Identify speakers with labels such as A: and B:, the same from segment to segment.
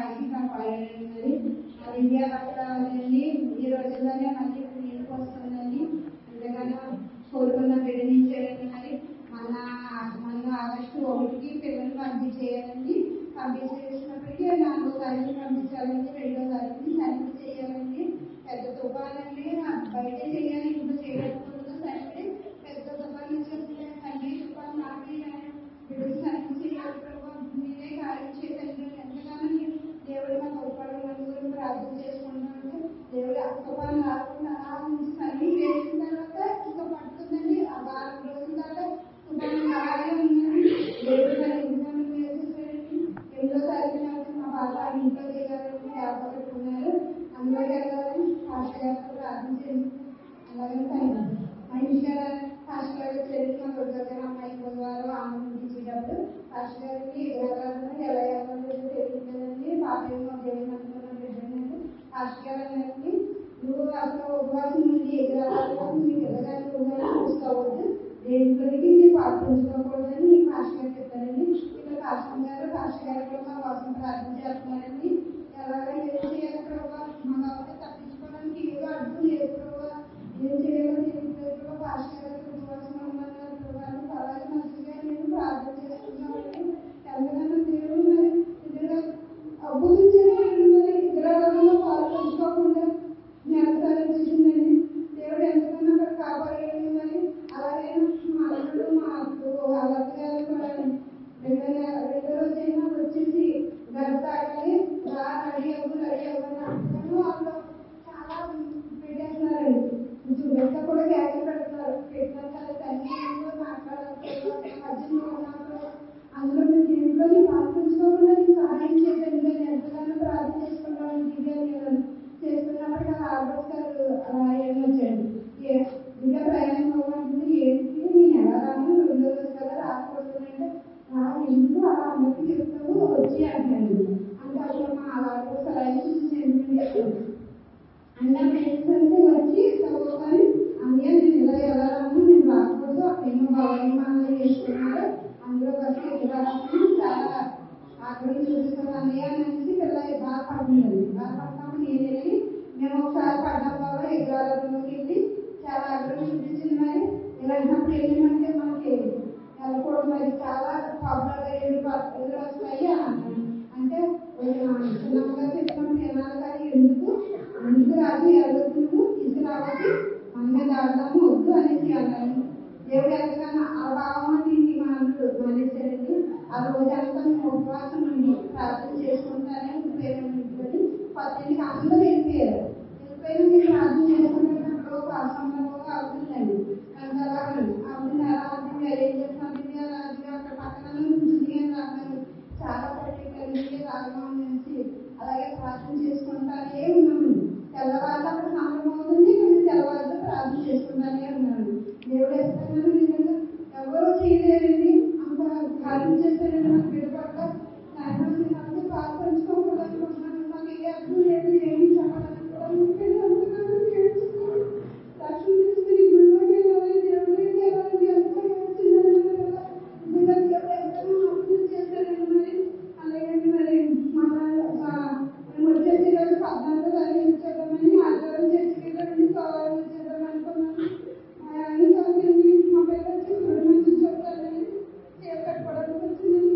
A: రాసి కాపాడండి. మరి విద్యాపత్రాలన్నీ ఈ రోజుల్లోనే మళ్ళీ నీళ్ళకి వస్తుందని ఎంతగానో కోరుకున్న బిడ్డనిచ్చారండి. మరి మన ఆగస్టు 1కి పిల్లలు పంపించేయాలండి. పంపించేసినప్పటికీ 4వ తారీఖు పంపించాలండి, 2వ తారీఖుని సర్వీస్ చేయాలండి. పెద్ద తుఫానండి, బయట చేయాలి, ఇంట్లో చేయకూడదు. సరే పెద్ద తుఫాను వచ్చేస్తున్నాయి, తండ్రి తుఫాను నాటి బిడ్డలు సర్వీస్ చేయాలి. ప్రభావం మీరే కార్యం చేయండి. ఎంతగానో దేవుడు మా తోడ్పడమని ప్రార్థన చేసుకుంటున్నాను. దేవుడు ఆ తుఫాను రాకుండా నుంచి సర్వీస్ చేసిన తర్వాత ఇంకా పడుతుందండి. ఆ 4 రోజుల దాకా తుఫాను అలాగే ఉందండి. దేవుడు మరి ఇంటిని వేసేసారండి. 8వ తారీఖున మా బాబా ఇంట్లో దిగాలని వ్యాపారున్నారు. అందులోకి వెళ్ళాలని పాస్టర్ గారితో ప్రార్థించండి. అలాగే మా ఇంటికాడ పాస్టర్ గారు చెల్లి మా దగ్గర అమ్మాయి వారు ఆనందించేటప్పుడు పాస్టర్ గారిని ఎగరాలని ఎలా వెళ్ళాలో తెలియలేదండి. పాపేమో దేవుని అనుకున్న బిడ్డండి. పాస్టర్ గారు అన్నది నువ్వు అసలు ఉపవాసం నుండి ఎగరాలని మీకు ఎదగాలి చూసుకోవద్దు, దేంట్లోకి మీరు పాల్పంచుకోకూడదని మీ పాస్టర్ గారు చెప్పారండి. ఇక్కడ పాస్టర్ గారు కూడా మా కోసం ప్రార్థన చేస్తున్నారండి. ఎలాగ ఏం చేయాలి ప్రభావ, మా కాబట్టి తప్పించుకోవడానికి ఏదో అడ్డు లేదు ప్రభావ, ఏం చేయాలో తెలియదు. పాస్టర్ గారు ఉపవాసం ఉండమన్నారు ప్రభావం. అలాగే మంచిగా నేను ప్రార్థన చేసుకున్నామండి. ఎంతగానో దేవుడు మరి ఇద్దరు అద్భుతం మరి విగ్రహాలలో పాల్పంచుకోకుండా జ్ఞాపకాలు చేసిందండి. దేవుడు ఎంతగానో అక్కడ కాపాడండి. మరి అలాగే మా అల్లుడు మా అల్లక్క గారు కూడా 2వ రోజైనా వచ్చేసి గడతాడని రెడీ అవ్వని అంటున్నాను. వాళ్ళు చాలా పెట్టేస్తున్నారండి. వెంట కూడా క్యాన్సిల్ పెడుతున్నారు. పెట్టినారు కదా తల్లి మాట్లాడాలి ఉన్నప్పుడు అందులో మీరు దీంట్లోని పాల్పంచుకోకుండా నీకు సహాయం చేయండి. నేను ఎంతగానో ప్రార్థన చేసుకుంటాను. చేసుకున్నప్పటికీ అలా ఆల్బర్ట్ గారు అలా ఏమొచ్చండి, ఇంకా ప్రయాణం అవ్వమంటుంది. ఏంటి నేను ఎలా రాను, 2వ రోజు కదా రాకూడదంటే ఎందుకు అలా అందరికీ చెప్తావు వచ్చి అంటాను. అంటే అసలు మా ఆల్బర్ట్ అలా అన్నప్పుడు ఏంటంటే వచ్చి చదువుకొని అన్నయ్య నేను ఎలా రాను, నేను రాకూడదు, అక్కడేమో బాగా చేసుకున్నారు, అందులో వచ్చి ఎదురాను చాలా ఆగ్రహం చూపిస్తాను అన్నయ్య అనేసి పిల్లలు బాధపడుతుంది. బాధపడినప్పుడు నేనేమి మేము ఒకసారి పడ్డాం బాబా ఎదురాలోకి వెళ్ళి చాలా ఆగ్రహం చూపించింది. మరి ఇలాంటప్పుడు ఏమంటే మనకి వెళ్ళకూడదు, మరి చాలా ప్రాబ్లంగా ఎదురు వస్తాయి అన్నాను. అంటే చిన్నమ్మగా చెప్పినప్పుడు వినాలి కానీ ఎందుకు రాదు ఎదుగుతున్నాము తీసుకురావాలి మన మీద ఆడదాము వద్దు అనేసి అన్నాను. దేవుడు ఎంతగానో ఆ భావం మా అల్లుడు మానేశారండి. ఆ రోజంతా మేము ఉపవాసం ఉండి ప్రార్థన చేసుకుంటానే ఉండిపోయాను. పద్దెనిమిది అందరూ వెళ్ళిపోయారు. మీరు ప్రార్థన చేసుకునేటప్పుడు ఒక అసంభవంగా అవుతుందండి. అంత అలాగే అవుతుంది. ఎలా అవుతుంది, ఏం చేస్తుంది రాజుగా అక్కడ పక్కన ఉంటుంది అని రాను చాలా పట్టి రాగం నుంచి అలాగే ప్రార్థన చేసుకుంటానే ఉన్నాము. తెల్లవారు అక్కడ సమయం అవుతుంది, కానీ తెల్లవారితో ప్రార్థన చేసుకుంటానే ఉన్నాను. దేవుడు ఎస్తాను నిజంగా ఎవరో చేయలేరండి. అంత కార్యం చేస్తారండి మన బిడ్డ పట్ల. నాయన పాలు పంచుకోకూడదు అనుకుంటున్నాను. నాకు ఏ అర్థం లేదు, ఏమి చెప్పాలనుకోవడం లక్ష్యం తీసుకుని గుడిలోకి వెళ్ళాలని దేవుడికి వెళ్ళాలని ఎంతో వచ్చిందని నిజంగా దేవుడు ఎంతగానో అర్థం చేస్తారండి. మరి అలాగే మరి మేము వచ్చేసి ఈరోజు 14వ తారీఖు వచ్చేద్దామని ఆదివారం చర్చికి వెళ్ళండి, సోమవారం వచ్చేద్దాం అనుకున్నాను. ఇంకా మా పిల్లలు వచ్చి మంచి చెప్తారని చేపట్టుకోవడానికి వచ్చిందని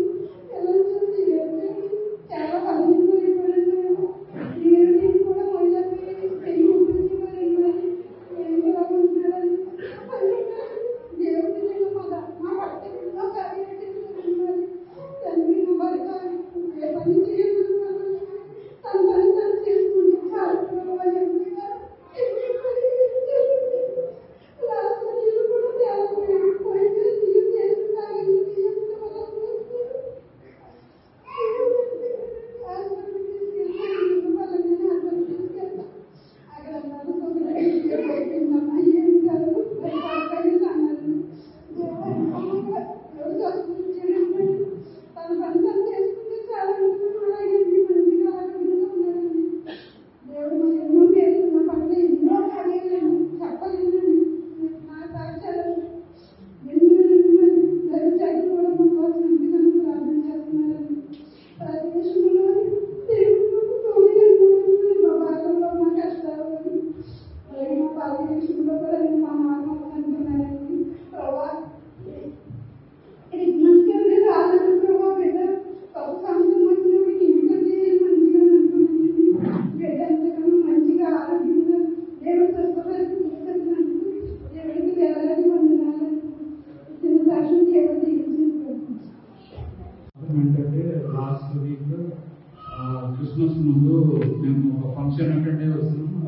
B: ఫంక్షన్ అటెండ్ వస్తున్నాము.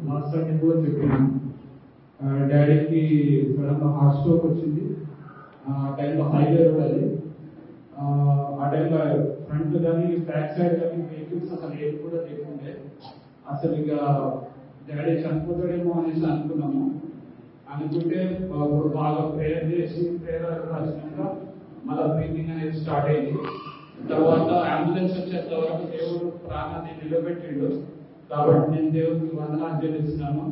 B: లాస్ట్ టైం కూడా చెప్పినాము. డాడీకి సడన్గా హార్ట్ స్ట్రోక్ వచ్చింది. ఆ టైంలో హైవే రోడ్ అది. ఆ టైంలో ఫ్రంట్ కానీ బ్యాక్ సైడ్ కానీ వెహికల్స్ అసలు ఏది కూడా లేకుండే. అసలు ఇక డాడీ చనిపోతాడేమో అనేసి అనుకున్నాము. అనుకుంటే బాగా ప్రేయర్ చేసి ప్రేయర్ రాసినాక మళ్ళీ బ్రీతింగ్ అనేది స్టార్ట్ అయింది. తర్వాత అంబులెన్స్ వచ్చేంత వరకు దేవుడు ప్రాణాన్ని నిలబెట్టిండు. కాబట్టి నేను దేవుడికి వందనాలు చెల్లిస్తున్నాను.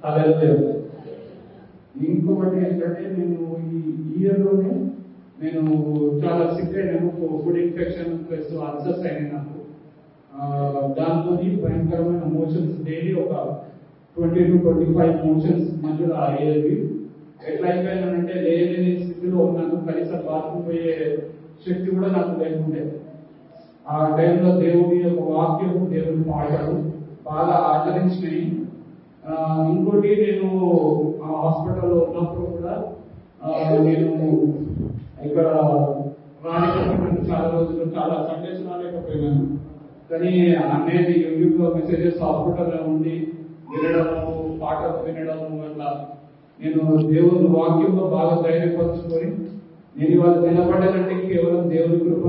B: హల్లెలూయా. ఇంకొకటి ఏంటంటే నేను ఈ ఇయర్లోనే నేను చాలా సిక్ అయినాను. ఫుడ్ ఇన్ఫెక్షన్ ప్లస్ అల్సర్స్ అయినాయి నాకు. దాంతో భయంకరమైన మోషన్స్ డైలీ ఒక 20 to 25 మోషన్స్ మధ్యలో అయ్యేవి. ఎట్లా అయిపోయానంటే లేని స్థితిలో ఉన్నాను. కనీసం బాత్రూమ్ పోయే శక్తి కూడా నాకు లేకుండే. ఆ టైంలో దేవుడి యొక్క వాక్యము, దేవుడి పాటలు బాగా ఆచరించినాయి. ఇంకోటి నేను హాస్పిటల్లో ఉన్నప్పుడు కూడా నేను ఇక్కడ రాలేకపోయినాను. చాలా రోజులు చాలా సండేస్ రాలేకపోయినాను. కానీ అనేది యూట్యూబ్ లో మెసేజెస్ హాస్పిటల్లో ఉండి వినడము, పాటలు వినడము వల్ల నేను దేవుని వాక్యంలో బాగా ధైర్యపరుచుకొని నేను ఇవాళ నిలబడ్డానంటే కేవలం దేవుని కృప.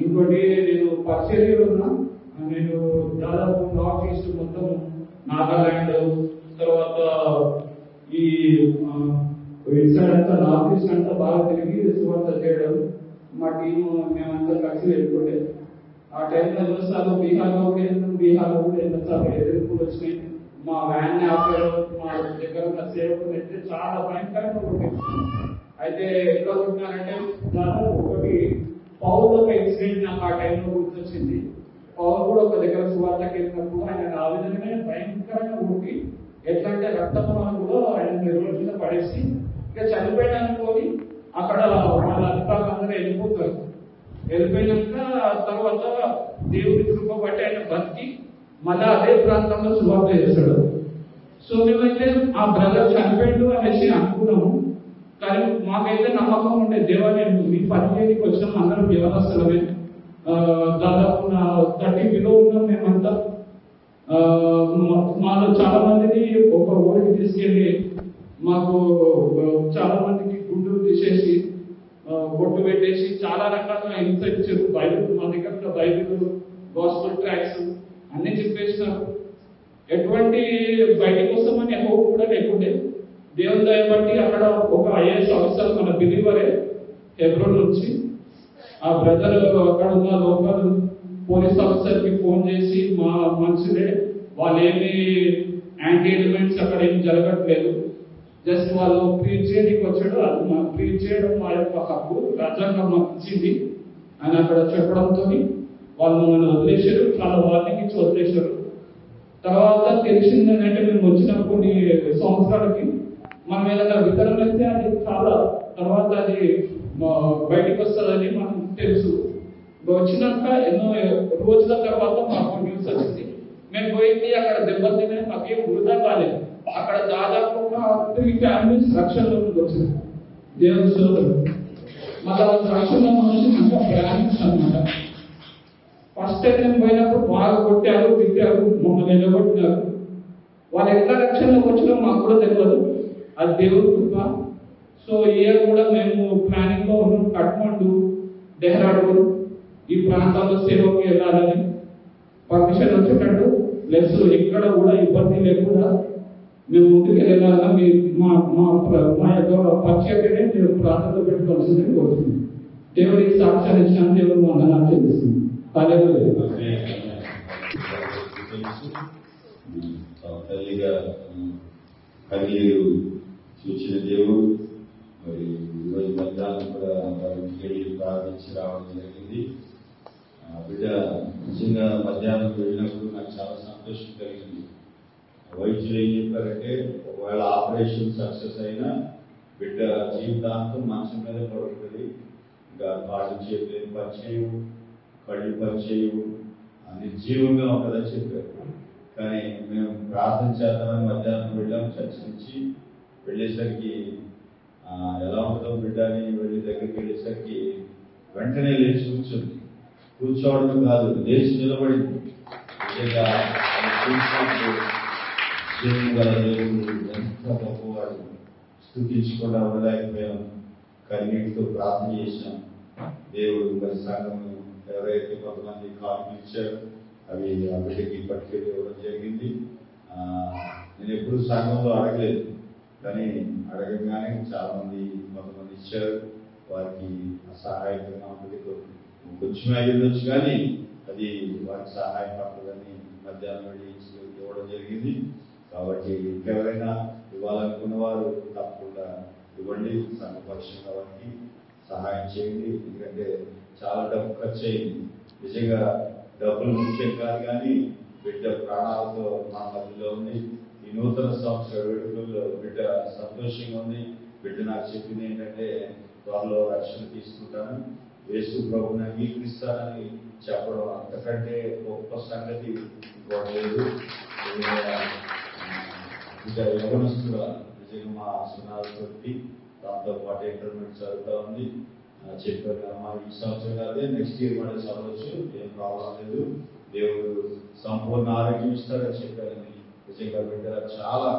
B: ఇంకోటి నేను పరిచర్యలో ఉన్నా. నేను దాదాపు నార్త్ ఈస్ట్ మొత్తం నాగాలాండ్ తర్వాత ఈ ఇటు సైడ్ అంతా నార్త్ ఈస్ట్ అంతా బాగా తిరిగి సువార్త చేయడం మా టీము మేమంతా కలిసి వెళ్ళిపోతే ఆ టైంలో ఎన్నోసార్లు బీహార్లో కూడా ఎన్నోసార్లు ఎదుర్కొలు వచ్చినాయి. మా వ్యాన్ ఆపారు. మా దగ్గర ఉన్న సేవకులు అయితే చాలా భయంకరంగా కొట్టేస్తున్నాం. అయితే ఎట్లా కొట్టినారంటే దాదాపు ఒకటి పౌరులు ఒక ఇన్సిడెంట్ నాకు ఆ టైంలో గుర్తొచ్చింది. పౌరు కూడా ఒక దగ్గర సువార్తకి వెళ్ళినప్పుడు ఆయన ఆ విధంగానే భయంకరంగా కొట్టి ఎట్లా అంటే రక్తపాతం కూడా ఆయన రోడ్డు మీద పడేసి ఇక చనిపోయాడనుకొని అక్కడ వాళ్ళ అధికారులందరూ వెళ్ళిపోతారు. వెళ్ళిపోయినాక తర్వాత దేవుడి కృప బట్టి ఆయన బతికి మళ్ళా అదే ప్రాంతంలో సువార్త చేస్తాడు. సో మేమైతే ఆ బ్రదర్ చనిపోయాడు అనేసి అనుకున్నాము. కానీ మాకైతే నమ్మకం ఉండే దేవాలయ మీ పనిచేయడానికి వచ్చినాం. అందరం వ్యవస్థలమే దాదాపు 30 బిలో ఉన్నాం మేమంతా. మాలో చాలా మందిని ఒక ఊరికి తీసుకెళ్ళి మాకు చాలా మందికి గుండెలు తీసేసి బొట్టు పెట్టేసి చాలా రకాలుగా హింస ఇచ్చారు. బైబిల్ మా దగ్గర బైబిల్ గాస్పెల్ ట్రాక్స్ అన్ని చెప్పేసినారు. ఎటువంటి బయటికి వస్తామని హోప్ కూడా లేకుండే. దేవుని దయ బట్టి అక్కడ ఒక ఐఏఎస్ ఆఫీసర్ మన బిలీవరే హెబ్రోన్ నుంచి ఆ బ్రదర్ అక్కడ ఉన్న లోకల్ పోలీస్ ఆఫీసర్ కి ఫోన్ చేసి మా మనుషులే వాళ్ళు ఏమి యాంటీ ఎలిమెంట్స్ అక్కడ ఏం జరగట్లేదు, జస్ట్ వాళ్ళు ప్రీచ్ చేయడానికి వచ్చాడు. అది మా ప్రీచ్ చేయడం మా యొక్క హక్కు, రాజ్యాంగం మాకు ఇచ్చింది అని అక్కడ చెప్పడంతో వాళ్ళు మమ్మల్ని వదిలేశారు. చాలా వార్నింగ్ ఇచ్చి వదిలేశారు. తర్వాత తెలిసింది ఏంటంటే మేము వచ్చిన కొన్ని సంవత్సరాలకి మనం ఏదైనా వితరణ అయితే అది చాలా తర్వాత అది బయటికి వస్తుందని మనం తెలుసు. వచ్చినాక ఎన్నో రోజుల తర్వాత మాకు న్యూస్ వచ్చింది. మేము పోయింది అక్కడ దెబ్బతినే మాకేం వృధా కాలేదు. అక్కడ దాదాపు ఒక 3 ఫ్యామిలీస్ రక్షణలోకి వచ్చింది. దేవుని సోదరుడు మళ్ళీ రక్షణలో ఇంకా బ్రాహ్మిన్స్ అనమాట. ఫస్ట్ టైం మేము పోయినప్పుడు బాగా కొట్టారు, తిట్టారు, మమ్మల్ని నిలబెట్టినారు. వాళ్ళు ఎట్లా రక్షణలోకి వచ్చినా మాకు కూడా తెలియదు. అది దేవుడి కృప. సో ఇయర్ కూడా మేము ప్లానింగ్ లో ఉన్నాం. కఠ్మండు, డెహ్రాడూన్ ఈ ప్రాంతాల్లో సేవకి వెళ్ళాలని పర్మిషన్ వచ్చేటట్టు ప్లస్ ఇక్కడ కూడా ఇబ్బంది లేకుండా మేము ముందుకు వెళ్ళాలని మా యొక్క పరిచయనే మీరు ప్రాంతంలో పెట్టుకోవాల్సిందని కోరుతుంది. దేవుడికి సాక్ష్యాలు ఇచ్చిన దేవుడు వందనాలు చెల్లిస్తుంది.
C: తల్లిగా కన్నీరు చూసిన దేవుడు మరి ఈరోజు మధ్యాహ్నం కూడా వెళ్ళి ప్రార్థించి రావడం జరిగింది. బిడ్డ నిజంగా మధ్యాహ్నం వెళ్ళినప్పుడు నాకు చాలా సంతోషం కలిగింది. వైద్యులు ఏం చెప్పారంటే ఒకవేళ ఆపరేషన్ సక్సెస్ అయినా బిడ్డ జీవితాంతం మంచం మీద పడుతుంది. ఇంకా కాళ్ళు చేతులు పనిచేయవు, కళ్ళు పనిచేయవు, నిర్జీవంగా ఉంటుందని చెప్పారు. కానీ మేము ప్రార్థన చేద్దామని మధ్యాహ్నం వెళ్ళాం. చర్చ నుంచి వెళ్ళేసరికి ఎలా ఉంటుందో బిడ్డ అని వెళ్ళి దగ్గరికి వెళ్ళేసరికి వెంటనే లేచి కూర్చుంది. కూర్చోవడం కాదు, లేచి నిలబడింది. నిజంగా జీవం గల దేవుడు ఎంత గొప్పవాడు, స్థుతించకుండా ఉండలేకపోయాం, కన్నీటితో ప్రార్థన చేసినాం. దేవుడు మరి సంఘం ఎవరైతే కొంతమంది కానుకలు ఇచ్చారు అవి ఆ బిడ్డకి పట్టుకెళ్ళి ఇవ్వడం జరిగింది. నేను ఎప్పుడు సంఘంలో అడగలేదు, కానీ అడగగానే చాలా మంది కొంతమంది ఇచ్చారు. వారికి సహాయకంగా ఉంటుంది. కొంచెం అయ్యిండొచ్చు కానీ అది వారికి సహాయపడుతుందని మధ్యాహ్నం వెళ్ళి ఇవ్వడం జరిగింది. కాబట్టి ఇంకెవరైనా ఇవ్వాలనుకున్న వారు తప్పకుండా ఇవ్వండి. సంఘపక్షంగా వారికి సహాయం చేయండి. ఎందుకంటే చాలా డబ్బు ఖర్చు అయింది. నిజంగా డబ్బులు ముఖ్యం కాదు, కానీ బిడ్డ ప్రాణాలతో మా మధ్యలో ఉంది. ఈ నూతన సంవత్సర వేడుకల్లో బిడ్డ సంతోషంగా ఉంది. బిడ్డ నాకు చెప్పింది ఏంటంటే, త్వరలో రక్షణ తీసుకుంటాను, యేసు ప్రభువుని అంగీకరిస్తానని చెప్పడం అంతకంటే గొప్ప సంగతి ఇంకోటి లేదు. బిడ్డ యవనస్తుగా నిజంగా మా సునాలతో దాంతో పాటు ఇంటర్మీడియట్ చదువుతా ఉంది. చెప్పారు అమ్మా, ఈ సంవత్సరం కాదే నెక్స్ట్ ఇయర్ కూడా చదవచ్చు, ఏం ప్రాబ్లం లేదు, దేవుడు సంపూర్ణ ఆరోగ్యం ఇస్తాడని చెప్పారని నిజంగా బిడ్డ చాలా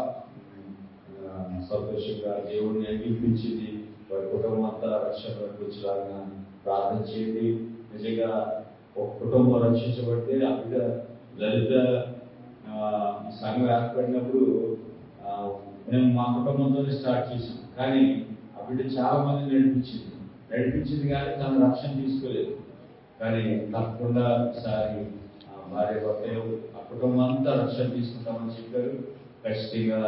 C: సంతోషంగా దేవుడిని అంగీకరించింది. వారి కుటుంబం అంతా రక్షణలోకి వచ్చేలాగా ప్రార్థన చేయండి. నిజంగా ఒక కుటుంబం రక్షించబడితే ఆ బిడ్డ లలిత సంఘం ఏర్పడినప్పుడు మేము మా కుటుంబంతోనే స్టార్ట్ చేసాం, కానీ ఆ బిడ్డ చాలా మంది నడిపించింది కానీ తను రక్షణ తీసుకోలేదు. కానీ తప్పకుండా ఈసారి భార్య భర్తలు ఆ కుటుంబం అంతా రక్షణ తీసుకుంటామని చెప్పారు. ఖచ్చితంగా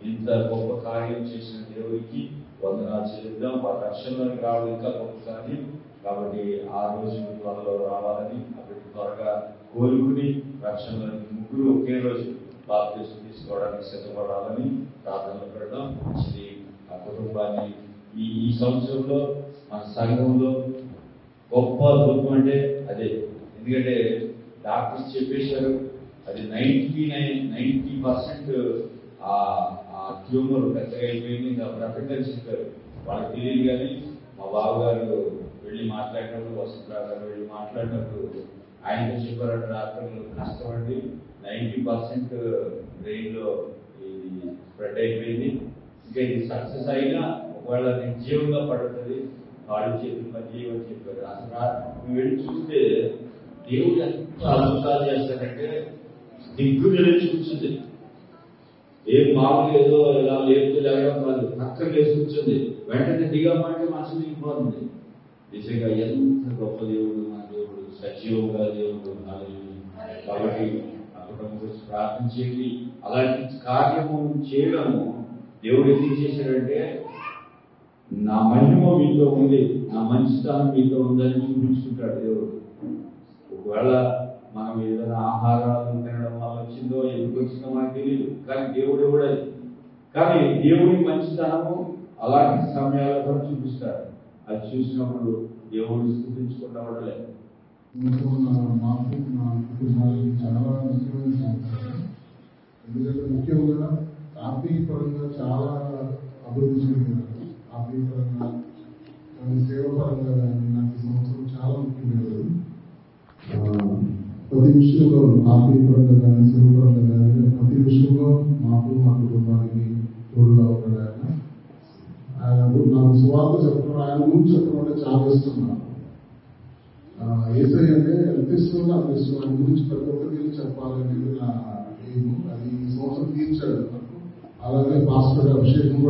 C: ఇంత గొప్ప కార్యం చేసిన దేవుడికి వందనాలు చెల్లిద్దాం. వారి రక్షణలోకి రావడం ఇంకా గొప్ప కార్యం. కాబట్టి ఆ రోజు త్వరలో రావాలని, అప్పటి త్వరగా కోలుకుని రక్షణలోకి ముగ్గురు ఒకే రోజు బాప్తిసం తీసుకోవడానికి సిద్ధపడాలని ప్రార్థనలు పెడదాం. మంచిది. ఆ కుటుంబాన్ని ఈ సంవత్సరంలో మన సంఘంలో గొప్ప దుఃఖం అంటే అదే. ఎందుకంటే డాక్టర్స్ చెప్పేశారు అది 90% ఆ ట్యూమర్ పెద్దగా అయిపోయింది, ఇంకా బ్రతకని చెప్పారు. వాళ్ళకి తెలియదు. కానీ మా బావగారు వెళ్ళి మాట్లాడినప్పుడు, వసంతరావు గారు వెళ్ళి మాట్లాడినప్పుడు ఆయనతో చెప్పారంటే డాక్టర్లు కష్టపడి 90% బ్రెయిన్ లో ఇది స్ప్రెడ్ అయిపోయింది, ఇంకా ఇది సక్సెస్ అయినా ఒకవేళ నిర్జీవంగా పడుతుంది, కాళ్ళు చేతులు పనిచేయమని చెప్పారు. అసలు నువ్వు వెళ్ళి చూస్తే దేవుడు ఎంత అద్భుతాలు చేస్తాడంటే దిగ్గు తెలిసి కూర్చుంది. ఏం మామూలు ఏదో ఇలా లేపుతూ లేవడం కాదు, పక్కన లేచి కూర్చుంది. వెంటనే దిగమంటే మనసు దిగిపోతుంది. నిజంగా ఎంత గొప్ప దేవుడు మన దేవుడు, సజీవంగా దేవుడు. కాబట్టి ఆ కుటుంబం గురించి ప్రార్థించేది. అలాంటి కార్యము చేయడము దేవుడు ఎందుకు చేశాడంటే, నా మహిమ మీతో ఉంది, నా మంచితనం మీతో ఉందని చూపించుకుంటాడు దేవుడు. ఒకవేళ మనం ఏదైనా ఆహారాలు తినడం వల్ల వచ్చిందో ఎందుకు వచ్చిందో మనకు తెలియదు, కానీ దేవుడు ఎవడది. కానీ దేవుడి మంచితనము అలాంటి సమయాల్లో కూడా చూపిస్తాడు. అది చూసినప్పుడు దేవుడు స్థుతించుకుంటా ఉండలేదు.
D: మాకు నా కుటుంబానికి చాలా ముఖ్యమైన సంవత్సరం. ఎందుకంటే ముఖ్యంగా ఆర్థిక పరంగా చాలా అభివృద్ధి చెందినారు. ఆర్థిక పరంగా కానీ సేవ పరంగా కానీ నాకు ఈ సంవత్సరం చాలా ముఖ్యమైనది. ప్రతి విషయంలో ఆర్థిక పరంగా కానీ సేవ పరంగా కానీ ప్రతి విషయంలో మాకు మా కుటుంబానికి తోడుగా ఉన్నాడు ఆయన. నాకు సువార్త చెప్పడం, ఆయన గురించి చెప్పడం అంటే చాలా ఇష్టం. నాకు ఏసై అంటే ఎంత ఇష్టం, అంత ఇష్టం. ఆయన గురించి ప్రతి ఒక్కరికి చెప్పాలనేది నా ఎయిమ్. అది ఈ సంవత్సరం తీర్చాడు నాకు. అలాగే పాస్టర్ అభిషేకం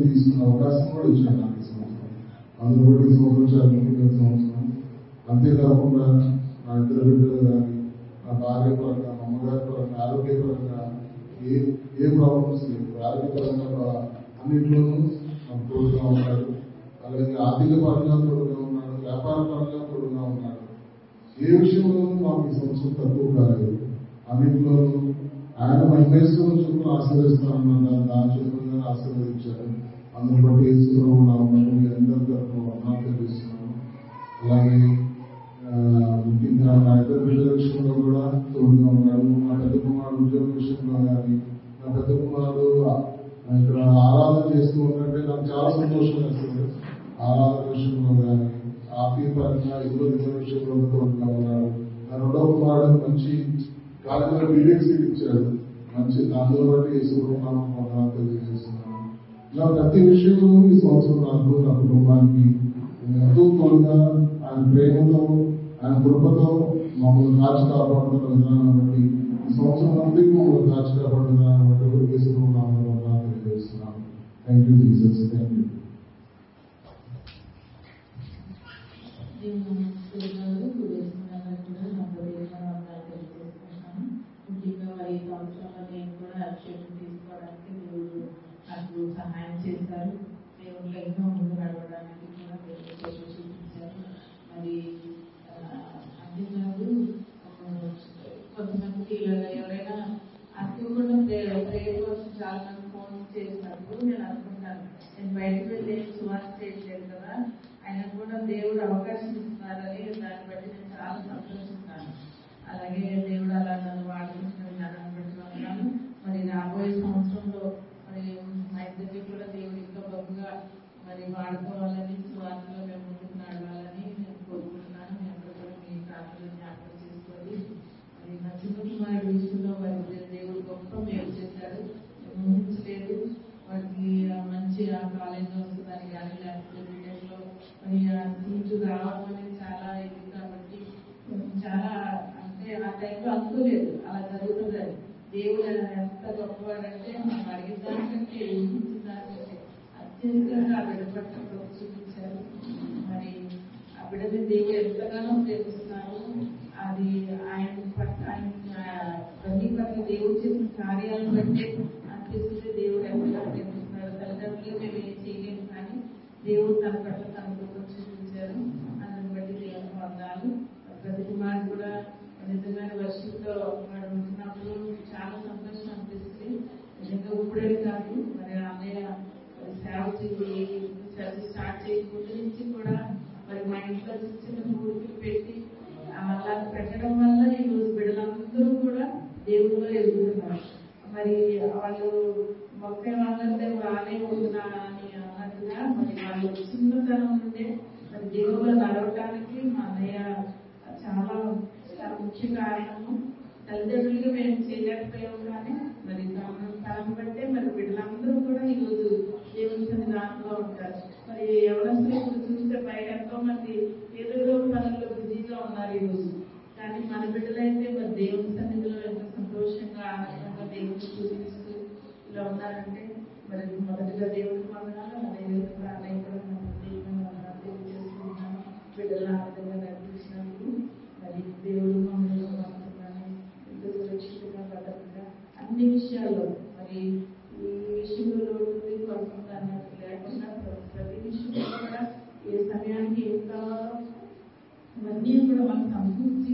D: తీసుకున్న అవకాశం కూడా ఇచ్చాడు నాకు ఈ సంవత్సరం. అందులో కూడా ఈ సంవత్సరం చాలా ముఖ్యమైన సంవత్సరం. అంతేకాకుండా నా ఇద్దరు బిడ్డలు కానీ, నా భార్య పరంగా, మా అమ్మగారి పరంగా, ఆరోగ్యపరంగా ఏ ప్రాబ్లమ్స్ లేదు. ఆరోగ్యపరంగా అన్నింటిలోనూ నాకు తోడుగా ఉన్నాడు. అలాగే ఆర్థిక పరంగా తోడుగా ఉన్నాడు, వ్యాపార పరంగా తోడుగా ఉన్నాడు. ఏ విషయంలోనూ మాకు ఈ సంవత్సరం తక్కువ కాలేదు. అన్నింటిలోనూ ఆయన మహిమేశ్వరం చొప్పున ఆశీర్వదిస్తానన్న దాని చొప్పున ఆశీర్వదించారు. అందుని బట్టి ఏసులో ఉన్నాము, మీ అందరి తరఫున వందనాలు తెలియజేస్తున్నాను. అలాగే ముఖ్యంగా నా ఇద్దరు పిల్లల విషయంలో కూడా తోడుగా ఉన్నాడు. నా పెద్ద కుమారుడు ఉద్యోగ విషయంలో కానీ, నా పెద్ద కుమారుడు ఇక్కడ ఆరాధన చేస్తూ ఉన్నట్టే నాకు చాలా సంతోషం వేస్తుంది. ఆరాధన విషయంలో కానీ, ఆర్థిక పరంగా ఇద్దరు విషయంలో తోడుగా ఉన్నాడు. నా రెండవ కుమారుడు మంచి వాళ్ళ బిల్డింగ్ సీట్ ఇచ్చాడు. మంచి దాంతో బట్టి యేసునామం వందనాలు తెలియజేస్తున్నాను. ఇలా ప్రతి విషయంలో ఈ సంవత్సరం నాకు నా కుటుంబానికి ఎంతో తోడుగా ఆయన ప్రేమతో ఆయన కృపతో మమ్మల్ని కాచి కాపాడుతున్న విధానాన్ని బట్టి ఈ సంవత్సరం అందరికీ మమ్మల్ని కాచి కాపాడుతున్న విధానాన్ని బట్టి యేసునామం వందనాలు తెలియజేస్తున్నాను. Thank you Jesus. Thank you.
E: ముఖ్యంగా మరి ఈ సంవత్సరంలో నేను కూడా అభిషేకం తీసుకోవడానికి దేవుడు నాకు సహాయం చేశారు. దేవుళ్ళు ఎన్నో ముందు నడవడానికి కూడా దేవుడు చేతులు చూపించారు. మరి అంతేకాదు కొంతమందికి ఎవరైనా అనుకోకుండా ప్రేయర్ కోసం చాలా మంది ఫోన్ చేసినప్పుడు నేను అనుకుంటాను, నేను బయటకు వెళ్ళి సువార్త చేయట్లేదు కదా, ఆయన కూడా దేవుడు అవకాశం ఇస్తున్నారని దాన్ని బట్టి నేను చాలా సంతోషిస్తాను. అలాగే దేవుడు అలా నన్ను వాడుకుంటున్నాను పెట్టుకున్నాను. మరి రాబోయే సంవత్సరంలో మరి మా ఇద్దరికి కూడా దేవుడు ఇంకా గొప్పగా మరి వాడుకోవాలని సువార్తలో మేము ముందుకు నడవాలని నేను కోరుకుంటున్నాను. నేను కూడా మీ ప్రార్థనలు జ్ఞాపకం చేసుకోవాలి. మరి నా చిన్న కుమారుడు విషయంలో వారి దేవుడు గొప్ప మేలు చేశాడు. ఊహించలేదు వారికి మంచి ఆ కాలేజీలో వస్తుందని కానీ లేకపోతే బిడ్డలో మరి ఆ సీటు రావడం అనేది చాలా ఇది కాబట్టి చాలా అంటే ఆ టైంలో అనుకోలేదు అలా జరుగుతుందని. దేవుడు ఎంత గొప్పవాడంటే మనం అడిగిన దానికంటే ఊహించిన దానికంటే అత్యధికంగా ఆ బిడ్డ పట్ల చూపించారు. మరి ఆ బిడ్డని దేవుడు ఎంతగానో ప్రేమిస్తున్నారు. అది ఆయన పట్ల అన్ని పట్ల దేవుడు చేసిన కార్యాలను బట్టి అనిపిస్తుంది దేవుడు ఎంతగా ప్రేమిస్తున్నారు. తల్లిదండ్రులు మేము ఏం చేయలేము కానీ దేవుడు తన పట్ల తన కృపను చూపించారు. అందుని బట్టి దేవుని వందనాలు. ప్రతి కుమారుడు కూడా నిజమైన వర్షంతో వాడు ఉంటున్నప్పుడు చాలా సంతోషం అనిపిస్తుంది. నిజంగా ఇప్పుడే కాదు మరి అన్నయ్య సేవ చర్చ స్టార్ట్ చేయకుండా నుంచి కూడా మరి మా ఇంట్లో చిన్న మూడుకి పెట్టి అలా పెట్టడం వల్ల ఈరోజు బిడ్డలందరూ కూడా దేవుడిలో ఎదుగుతున్నారు. మరి వాళ్ళు మొక్క వాళ్ళంటే బాగానే ఉంటున్నా అని అన్నట్టుగా మరి వాళ్ళు చిన్నతనం నుండే మరి దేవుడిలో నడవటానికి మా అన్నయ్య చాలా ముఖ్య కారణము. తల్లిదండ్రులుగా మేము చేయలేకపోయాము కానీ మరి తనను బట్టే మరి బిడ్డలందరూ కూడా ఈరోజు దేవుని సన్నిధానంలో ఉంటారు. మరి ఎవరసలు చూస్తే బయట ఎంతో మంది ఏదో పనుల్లో బిజీగా ఉన్నారు ఈరోజు. కానీ మన బిడ్డలైతే మరి దేవుని సన్నిధిలో ఎంత సంతోషంగా ఆనందంగా దేవుని చూపిస్తూ ఇలా ఉన్నారంటే మరి మొదటిగా దేవుడికి వందనాలు. అదేవిధంగా అన్నయ్య కూడా తెలియజేస్తున్నాను. బిడ్డలు ఆనందంగా నడిపించినందుకు మరి దేవుడు మమ్మల్ని ఎంతో సురక్షితంగా భద్రతగా అన్ని విషయాల్లో మరి ఈ విషయంలో కొనుక్కుంటా అన్నట్టు లేకుండా ప్రతి విషయంలో కూడా ఏ సమయానికి ఏం కావాలో ఇవన్నీ కూడా మనం సమకూర్చి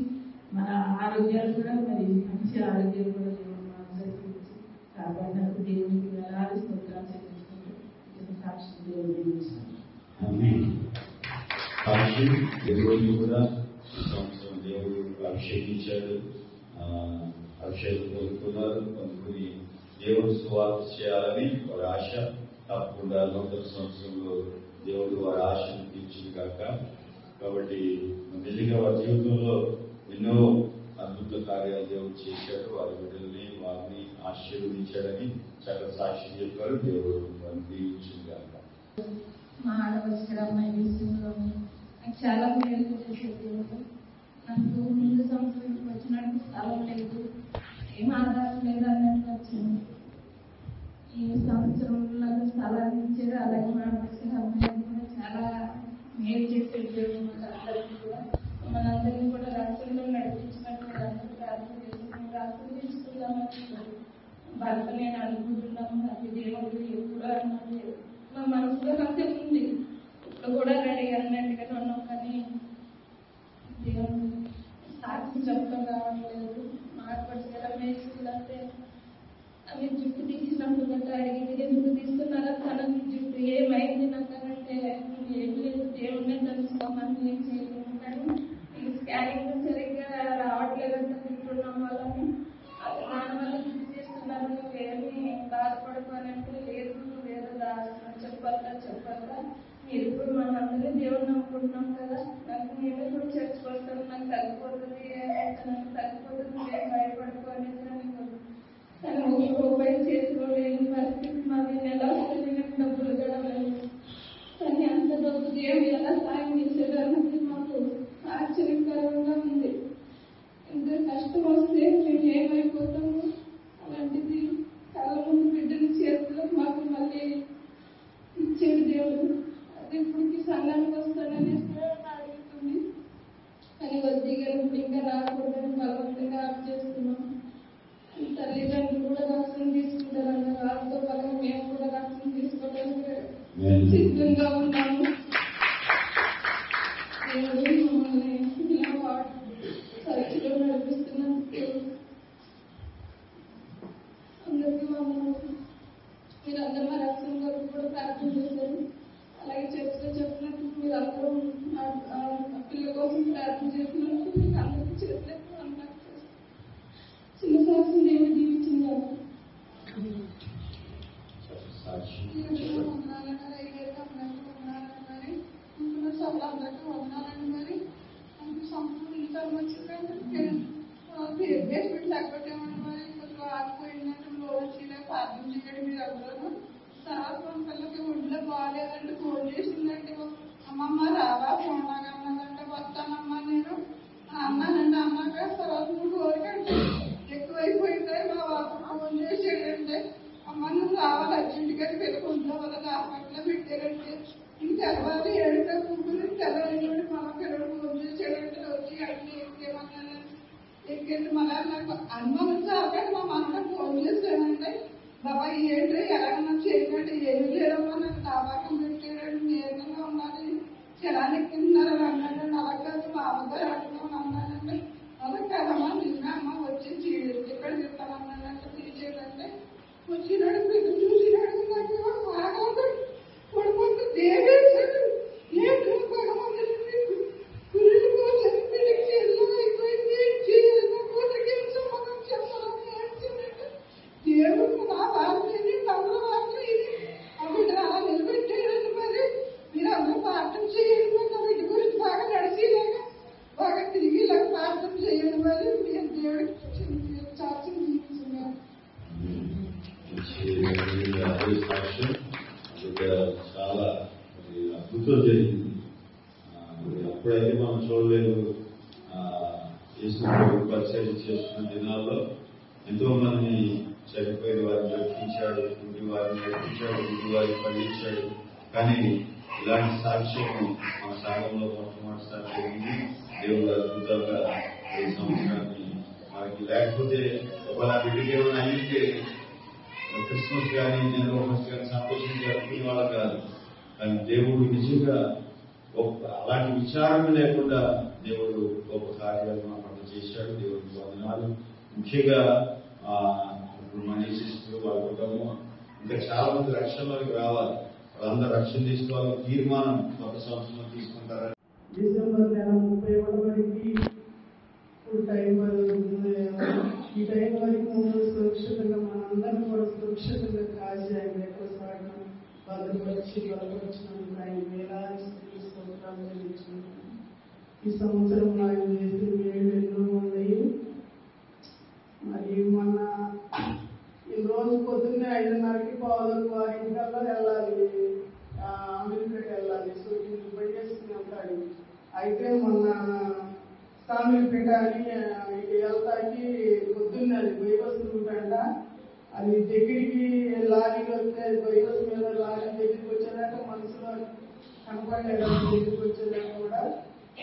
E: మన ఆరోగ్యాలు కూడా మరి మంచి ఆరోగ్యాలు కూడా దేవుడు అందరికీ కాపాడినందుకు దేవునికి వేలాది స్తోత్రాలు చెల్లించుకుంటూ సాక్షి దేవుడు దీవించారు.
C: కూడా సంవత్సరం దేవుడు అభిషేకించాడు, అభిషేకం పొందుకున్నారు. పొందుకుని దేవుడు సువార్త చేయాలని వారి ఆశ. తప్పకుండా నూతన సంవత్సరంలో దేవుడు వారి ఆశను తీర్చింది కాక. కాబట్టి మెల్లిగా వారి జీవితంలో ఎన్నో అద్భుత కార్యాలు దేవుడు చేశాడు. వారి బిడ్డల్ని వారిని ఆశీర్వదించాడని చక్కగా సాక్షి చెప్పారు. దేవుడు వారిని దీవించింది కాక.
E: మా ఆడవలసిన అమ్మాయి విషయంలో నాకు చాలా మేలు చేసే దేవుడు. నాకు ముందు సంవత్సరం వచ్చినట్టు స్థలం లేదు, ఏం ఆధారం లేదు అన్నట్టు వచ్చింది. ఈ సంవత్సరం నాకు స్థలాన్ని ఇచ్చారు. అలాగే మా ఆడవలసిన అమ్మాయిని కూడా చాలా మేలు చేసే దేవుడు. అందరికీ కూడా మనందరినీ కూడా రక్షణలో నడిపించినట్టు అందరూ ప్రార్థన చేసుకుని రాష్ట్రం తీసుకుందామని భర్త నేను అనుకుంటున్నాము. అది దేవుడు ఎప్పుడు అన్నది మా మనసులో నాకు ఉంది. ఇప్పుడు కూడా రెడీ అన్నట్టుగా ఉన్నాం కానీ దేవుడు సాక్షి చెప్పడం రావట్లేదు. మాట్లాడుతున్న రమేష్లంటే అవి జుట్టు తీసినప్పుడు అంటే అడిగింది ఎందుకు తీస్తున్నారా తనకి జుట్టు ఏమైంది నాకంటే ఏం లేదు దేవుడినే తెలుసుకోమని ఏం చేయలేదు. కానీ ఈ స్కానింగ్ సరిగ్గా రావట్లేదంటే తింటున్నాం వాళ్ళని దానివల్ల జుట్టు తీస్తున్నారు. నువ్వేమి బాధపడుకోనంటే లేదు నువ్వేదో చెప్పాలా మీరు ఇప్పుడు మనందరూ దేవుడు నమ్ముకుంటున్నాం కదా, నాకు నేను ఇప్పుడు చర్చకొస్తాను, నాకు తగ్గిపోతుంది నాకు తగ్గిపోతుంది, నేను భయపడుకో
F: రూపాయి చేతిలో లేని పరిస్థితి మాది. నెల వస్తుంది కానీ డబ్బులు గడవలేదు. కానీ అంత డబ్బు దేవుడు ఎలా సాయం చేసేదానికి మాకు ఆశ్చర్యకరంగా ఉంది. ఎంత కష్టం వస్తే మేము ఏమైపోతాము, అలాంటిది కళ్ళ ముందు బిడ్డని చేతిలో మాకు మళ్ళీ ఇచ్చేది దేవుడు. అది ఇప్పటికి సంఘానికి వస్తాడని అడుగుతుంది. కానీ వద్దీగా ఇప్పుడు ఇంకా రాకూడదని బలవంతంగా ఆప్ చేస్తున్నాం. తల్లిదండ్రులు కూడా రక్షణ తీసుకుంటారన్న వారితో పాటు మేము కూడా రక్షణ తీసుకోవడానికి సిద్ధంగా ఉన్నాము. దేవుడు మమ్మల్ని ఇలా సరిగ్గా నడిపిస్తున్నందుకు అందరికీ మీరందరూ మా రక్షణ కొరకు కూడా ప్రార్థన చేశారు. అలాగే చర్చలో చెప్పినట్టు మీరందరూ పిల్లల కోసం ప్రార్థన చేసినట్టు మీకు అందరికీ చేసినట్టు అన్నారు. చిన్న సాక్షి నేను దీవించింది అందరికీ వదనాలని మరి సంపూర్ణ తగ్గట్టేమని మరి కొంచెం ఆగిపోయిందంటే రోజులే ప్రార్థన చేయండి మీరు అందరూ. తర్వాత మన పిల్లలకి ఒంట్లో బాగాలేదంటే ఫోన్ చేసిందంటే అమ్మమ్మ రావా ఫోన్ లాగా అన్నదంటే వస్తానమ్మా నేను అన్నానండి. అన్నాక తర్వాత నువ్వు కోరికంటే ఎక్కువైపోయిందే మా బాబు ఫోన్ చేసాడంటే అమ్మ నువ్వు రావాలి అర్జెంటుగా పెళ్ళికుంటా వాళ్ళకి హాస్పిటల్లో పెట్టారంటే ఇంక తెలవాలి ఏడుగా కూతురు తెలవాలి మా పిల్లలు ఫోన్ చేసాడంటే వచ్చి అడిగి ఎక్కేమన్నాను. ఎక్కేది మళ్ళీ నాకు అనుమానం చాలక మా మనలో ఫోన్ చేశానంటే బాబా ఏంటి ఎలాగన్నా చేయకంటే ఏమి లేదమ్మా నాకు దాబాకం పెట్టాడండి నేరుగా ఉండాలి చలాన్ని ఎక్కిస్తున్నారు అని అన్నాడండి. అలా కాదు మా అమ్మగారు అడుగుతామని అన్నానండి. అలా కాదమ్మా నిన్న అమ్మ వచ్చి ఎక్కడ చెప్తానన్నాడంటే తీసేదంటే వచ్చినాడు చూసినాడు నాకు బాగా పడిపోతే దేవేశాడు ఏంటో భగవంతుడి గురులు కోసం పిల్లకి ఎల్లో అయిపోయింది కూతురికి సంబంధం చెప్పాలని ఏడ్చినట్టు దేవుడు నా భార్యని తమ్ముడు భార్య ఆ బిడ్డ అలా నిలబెట్టాడని మరి మీరు అందరూ ప్రార్థన చేయండి. నా బిడ్డ గురించి బాగా నడిచేలాగా బాగా తిరిగి ఇలా ప్రార్థన చేయండి. మరి మీరు దేవుడికి చార్జీ జీవిస్తున్నారు.
G: చాలా అద్భుతం జరిగింది. అప్పుడైతే మనం చూడలేదు. పరిచయం చేస్తున్న దినాల్లో ఎంతో మంది చనిపోయిన వారిని నడిపించాడు, గుడి వారిని నడిపించాడు, గుడి వారిని పండించాడు. కానీ ఇలాంటి సాక్ష్యం మన సాగంలో మొట్టమొదటిసారి జరిగింది. దేవుడు అద్భుతంగా ఈ సంవత్సరాన్ని మనకి లేకపోతే ఒకవేళ బిడ్డకి ఏమైనా అయ్యింటే క్రిస్మస్ కానీ జనవరి కానీ సంతోషం జరుపుకునే వాళ్ళ కాదు. కానీ దేవుడు నిజంగా గొప్ప అలాంటి విచారణ లేకుండా దేవుడు గొప్ప కార్యాలు మన పట్ల చేశాడు. దేవుడికి వందనాలు. ముఖ్యంగా మనీ సిస్టర్ వాళ్ళ కుటుంబం ఇంకా చాలా మంది రక్షణలోకి రావాలి. వాళ్ళందరూ రక్షణ తీసుకోవాలి. తీర్మానం కొత్త సంవత్సరంలో తీసుకుంటారని
H: డిసెంబర్ నెల 31 వరకు టైం ఈ టైం వరకు సురక్షితంగా మనందరం కూడా సురక్షితంగా కాచి ఆయన ఎక్కువ సాగిన భద్రపరిచి బలపరిచినందుకు ఆయన వేలాది స్తోత్రాలు చెల్లించినందుకు ఈ సంవత్సరం ఆయన చేసిన మేలు ఎన్నో ఉన్నాయి. మరి మొన్న ఈ రోజు పొద్దున్నే 5:30కి పావులకు 6:00 వెళ్ళాలి, అమెరికాకి వెళ్ళాలి. సో దీన్ని బయట చేసుకుని వెళ్తాడు. అయితే మొన్న సామిలిపేట అని వెళ్తాకి పొద్దున్నే అది బైబస్ రూట్ అది దగ్గరికి లారీ వస్తే బైబస్ మీద లారీ దగ్గరికి వచ్చేదాకా మనసులో కనపడలేదు. దగ్గరికి వచ్చేదాకా కూడా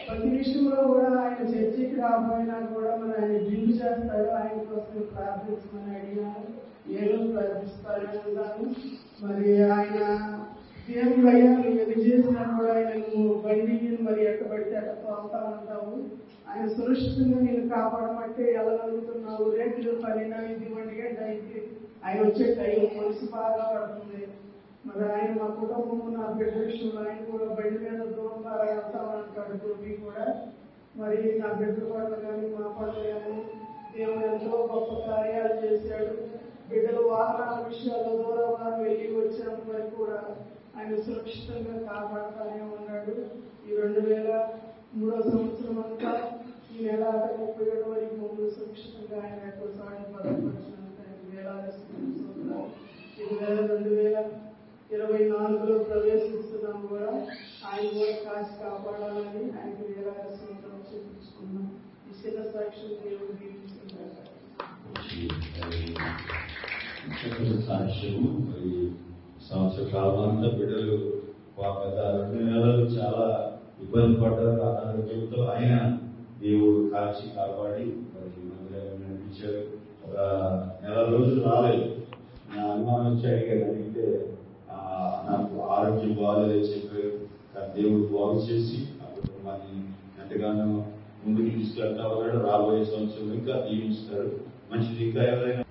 H: ప్రతి విషయంలో కూడా ఆయన చర్చికి రాకపోయినా కూడా మరి ఆయన బిల్లు చేస్తాడు. ఆయన కోసం ప్రార్థించమని అడిగాను. ఏదో ప్రార్థిస్తాను అన్నాను. మరి ఆయన దేవుడు అయ్యా నువ్వు ఎన్ని చేసినా కూడా ఆయన నువ్వు బండి మరి ఎక్కబడితే అక్కడ తోలుతా ఉంటావు. ఆయన సురక్షితంగా నేను కాపాడమంటే వెళ్ళగలుగుతున్నావు. రేట్లు 12 టైంకి ఆయన వచ్చే టైం మనసు బాగా పడుతుంది. మరి ఆయన మా కుటుంబము నా బిడ్డ విషయంలో ఆయన కూడా బండి మీద దూరంగా వెళ్తామంటాడు. టోపీ కూడా మరి నా బిడ్డ పనులు కానీ మా పనులు కానీ దేవుడు ఎంతో గొప్ప కార్యాలు చేశాడు. బిడ్డలు వాహనాల విషయాల్లో దూరంగా వెళ్ళి వచ్చినంత వరకు కూడా ఆయన సురక్షితంగా కాపాడుతూనే ఉన్నాడు. ఈ 2003 సంవత్సరం అంతా ఈ నెల 31 వరకు ముందు సురక్షితంగా ఆయన యొక్క సాయం భద్రపరిచినందుకు ఆయన 2024లో ప్రవేశిస్తున్నాం కూడా ఆయన కూడా కాచి కాపాడాలని ఆయనకి వేలాది సూత్రం చూపించుకున్నాం. ఈ చిన్న సాక్ష్యం దేవుడు దీవించుకుంటారు.
G: సాక్ష్యము మరి సంవత్సర కాలం అంతా బిడ్డలు గత 2 నెలలు చాలా ఇబ్బంది పడ్డారు. అనారోగ్యంతో ఆయన దేవుడు కాచి కాపాడి మరి మందిరాన్ని నడిపించారు. ఒక నెల రోజులు రాలేదు. నా అనుమానం వచ్చి అడిగారు, అడిగితే నాకు ఆరోగ్యం బాగాలేదని చెప్పారు. కానీ దేవుడు బాగు చేసి ఆ కుటుంబాన్ని ఎంతగానో ముందుకు తీసుకెళ్తా ఉన్నాడు. రాబోయే సంవత్సరం ఇంకా దీవిస్తారు. మంచిది. ఇంకా ఎవరైనా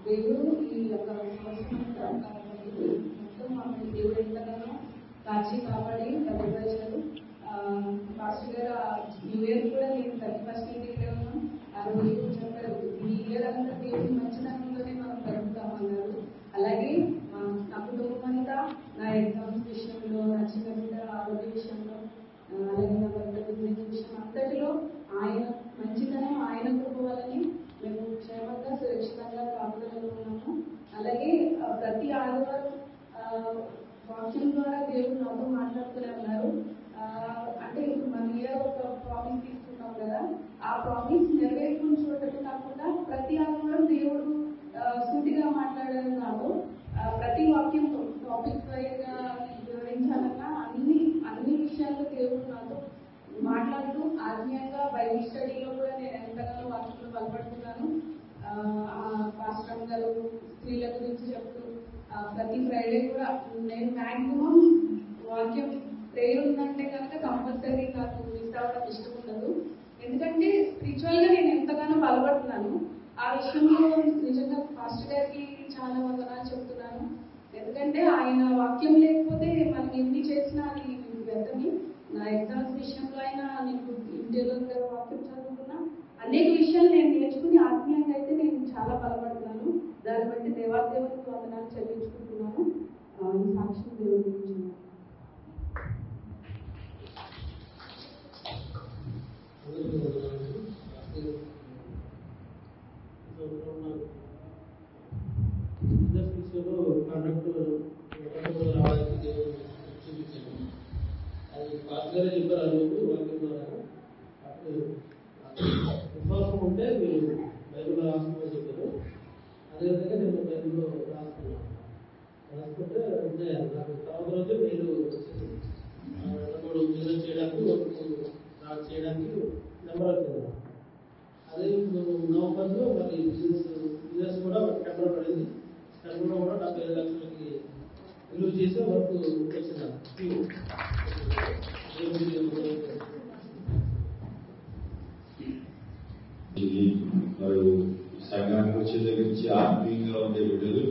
A: దేవుడు ఈ యొక్క సంవత్సరం మొత్తం దేవుడు ఎంతగానో కాచి కాపాడి భద్రపరిచారు. పాస్టర్ గారు న్యూ ఇయర్ కూడా నేను 31st ఇంటికి ఉన్నాను. ఆ రోజు చెప్పారు, ఈ ఇయర్ అంతా దేవుడు మంచితనంలోనే మనం గడుపుతామన్నారు. అలాగే నా కుటుంబం అంతా నా ఎగ్జామ్స్ విషయంలో, నా చిన్న బిడ్డ ఆరోగ్య విషయంలో, అలాగే నా భర్త బిజినెస్ విషయం అంతటిలో ఆయన మంచితనం, ఆయన కృప వలని మేము క్షేమంగా సురక్షితంగా కాపుదలలో ఉన్నాము. అలాగే ప్రతి ఆదివారం వాక్యం ద్వారా దేవుడు నాతో మాట్లాడుతూనే ఉన్నారు. అంటే ఇప్పుడు మన మీద ఒక ప్రామిస్ తీసుకున్నాం కదా, ఆ ప్రామిస్ నెరవేర్చుకుని చూడటం కాకుండా ప్రతి ఆదివారం దేవుడు సూటిగా మాట్లాడారు నాతో. ప్రతి వాక్యం టాపిక్ వైజ్గా వివరించాలన్నా అన్ని విషయాల్లో దేవుడు నాతో మాట్లాడుతూ ఆత్మీయంగా బైబిల్ స్టడీలో కూడా నేను ఎంతగానో వాక్యంలో బలపడుతున్నాను. పాస్టర్ గారు స్త్రీల గురించి చెప్తూ ప్రతి ఫ్రైడే కూడా నేను మ్యాక్సిమం వాక్యం ప్రేయర్ ఉందంటే కనుక కంపల్సరీ నాకు మిస్ అవ్వడం ఇష్టం ఉండదు. ఎందుకంటే స్పిరిచువల్ గా నేను ఎంతగానో బలపడుతున్నాను. ఆ విషయంలో నిజంగా పాస్టర్ గారికి చాలా వందనాలు చెప్తున్నాను. ఎందుకంటే ఆయన వాక్యం లేకపోతే మనం ఎన్ని చేసినా అది వ్యర్థమే. నా ఎగ్జామ్స్ విషయంలో అయినా నేను ఇంటిలో వాక్యం చదువుకున్నా అనేక విషయాలు నేను నేర్చుకుని ఆత్మీయంగా అయితే నేను చాలా బలపడుతున్నాను. దాన్ని బట్టి దేవాదేవునికి వందనాలు చెల్లించుకుంటున్నాను. ఈ సాక్ష్యం దేవుడి గురించి
I: రావడానికి దేవుడు చూపించాను. అది పాస్టర్ చెప్పారు. ఆ రోజు వాక్యం ద్వారా విశ్వాసం ఉంటే మీరు బైబిల్లో రాసుకోమని చెప్పారు. అదేవిధంగా నేను బైబిల్లో రాసుకున్నాను. రాసుకుంటే అంటే నాకు తర్వాత రోజు మీరు 2-3 బిజినెస్ చేయడానికి స్టార్ట్ చేయడానికి నెంబర్ వచ్చింది. అదే నవంబర్లో మరి బిజినెస్ కూడా టెండర్ పడింది. టెండర్లో కూడా 75 లక్షలకి విలువ చేసే వర్క్ వచ్చింది.
G: మరి సంఘానికి వచ్చే దగ్గర నుంచి ఆత్మీయంగా ఉండే బిడ్డలు.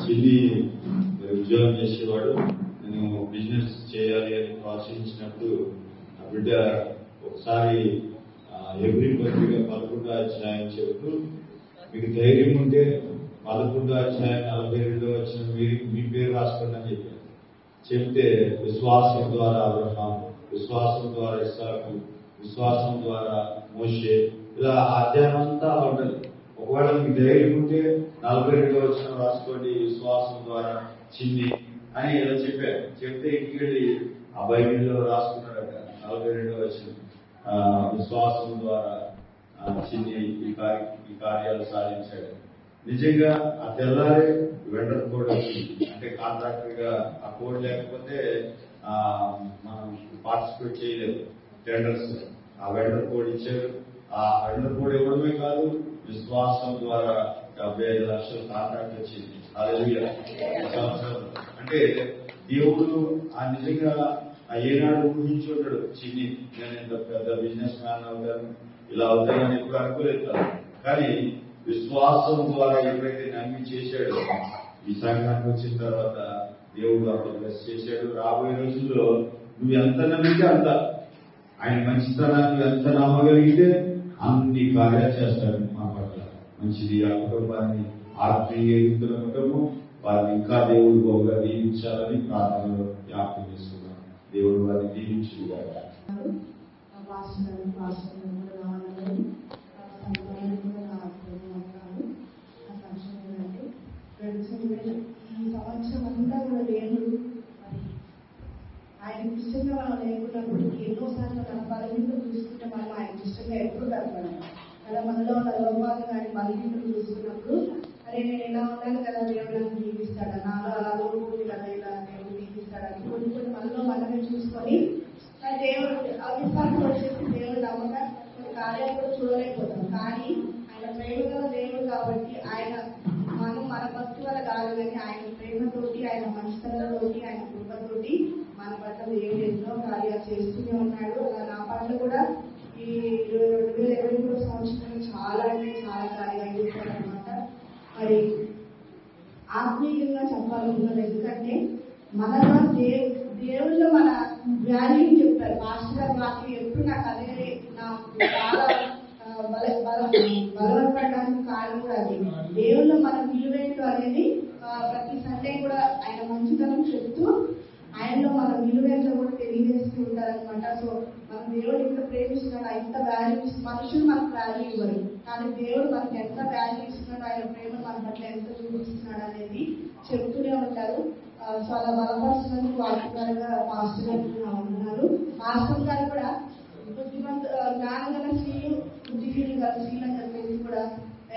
G: చిన్ని మరి ఉద్యోగం చేసేవాడు. నేను బిజినెస్ చేయాలి అని ప్రోత్సహించినప్పుడు ఆ బిడ్డ ఒకసారి ఎవ్రీ పత్రిక 11వ అధ్యాయం చెప్తూ, మీకు ధైర్యం ఉంటే 11వ అధ్యాయం 42వ వచనం మీ పేరు రాసుకోండి అని చెప్పారు. చెప్తే విశ్వాసం ద్వారా అబ్రహాము, విశ్వాసం ద్వారా ఇస్సాకు, విశ్వాసం ద్వారా మోషే, ఇలా అధ్యాయం అంతా ఉంటుంది. ఒకవేళ మీకు ధైర్యం ఉంటే 42వ వచనం రాసుకోండి, విశ్వాసం ద్వారా చిన్ని అని ఇలా చెప్పారు. చెప్తే ఇంటికి వెళ్ళి ఆ బైబిల్లో రాసుకున్నాడట 42వ వచనం. విశ్వాసం ద్వారా చిన్ని ఈ కార్యాలు సాధించాడు. నిజంగా ఆ తెల్లారే వెండర్ కోడ్ వచ్చింది. అంటే కాంట్రాక్టర్ గా ఆ కోడ్ లేకపోతే మనం పార్టిసిపేట్ చేయలేదు టెండర్స్. ఆ వెండర్ కోడ్ ఇచ్చారు. ఆ వెండర్ కోడ్ ఇవ్వడమే కాదు, విశ్వాసం ద్వారా 75 లక్షల కాంట్రాక్ట్ వచ్చింది. హల్లెలూయా. అంటే దేవుడు ఆ నిజంగా ఏనాడు ఊహించి ఉంటాడు. చిన్ని నేను ఇంత పెద్ద బిజినెస్ మ్యాన్ అవుతాను, ఇలా అవుతానని ఎప్పుడు అనుకోలేదు కదా. కానీ విశ్వాసం ద్వారా ఎప్పుడైతే నమ్మి చేశాడో ఈ సంఘానికి వచ్చిన తర్వాత దేవుడు అక్కడ బ్లెస్ చేశాడు. రాబోయే రోజుల్లో నువ్వు ఎంత నమ్మితే అంత, ఆయన మంచితనాన్ని ఎంత నమ్మగలిగితే అన్ని కార్యాలు చేస్తాడు మా పట్ల. మంచిది. ఆ కుటుంబాన్ని ఆత్మీయ కుటుంబం వారిని ఇంకా దేవుడు బాగా దీవించాలని ప్రార్థనలో జ్ఞాపకం చేసుకున్నాను. దేవుడు వారిని దీవించుగాక.
A: ఈ సంవత్సరం అంతా కూడా దేవుడు ఆయన ఇష్టంగా మనం లేకున్నప్పుడు ఎన్నోసార్లు మన బలహీనతలు చూసుకుంటే మనం ఆయన ఇష్టంగా ఎప్పుడు కనపడాలి కదా. మనలో ఉన్న లోపాలు కానీ బలహీనతలు చూసుకున్నప్పుడు అరే నేను ఇలా ఉన్నాను కదా దేవుడు నన్ను జీవిస్తాడా, నాలో అలా లోపుంది కదా ఇలా దేవుడు జీవిస్తాడని కొన్ని మనలో మనమే చూసుకొని దేవుడు అవిశ్వాసం వచ్చేసి దేవుడు నమ్మక కొన్ని కార్యాలు కూడా చూడలేకపోతాం. కానీ ఆయన ప్రేమ గల దేవుడు కాబట్టి ఆయన మన భక్తి వల్ల కాదు కానీ ఆయన ప్రేమతోటి ఆయన మంచితనంతోటి ఆయన కృపతోటి మన పట్ల దేవుడు ఎన్నో కార్యాలు చేస్తూనే ఉన్నాడు. అలా నా పట్ల కూడా ఈ 2023 సంవత్సరంలో చాలా అంటే చాలా కార్యాలు చేశారనమాట. మరి ఆత్మీయంగా చెప్పాలనుకున్నది ఎందుకంటే మనలో దేవుళ్ళు మన వాల్యూ చెప్తారు. మాస్టర్ గారు వాక్యం ఎప్పుడు నాకు అదే నాకు చాలా బలవంతపడడానికి కారణం కూడా అది. దేవుళ్ళు మన విలువేంటో అనేది ప్రతి సండే కూడా ఆయన మంచితనం చెప్తూ ఆయనలో మన విలువేంటో కూడా తెలియజేస్తూ ఉంటారనమాట. సో మన దేవుడు ఎంత ప్రేమిస్తున్నాడు, ఎంత వాల్యూ ఇస్తున్నాడు. మనుషులు మనకు వాల్యూ ఇవ్వరు, కానీ దేవుడు మనకి ఎంత వాల్యూ ఇస్తున్నాడు, ఆయన ప్రేమ మన పట్ల ఎంత చూపిస్తున్నాడు అనేది చెప్తూనే ఉంటారు. సో అలా బలపరుస్తున్నందుకు వాక్యపరంగా పాస్టర్ గారు ఉన్నారు. పాస్టర్ గారు కూడా జ్ఞానగల స్త్రీలు బుద్ధిహీనులు గల స్త్రీలు అని చెప్పేసి కూడా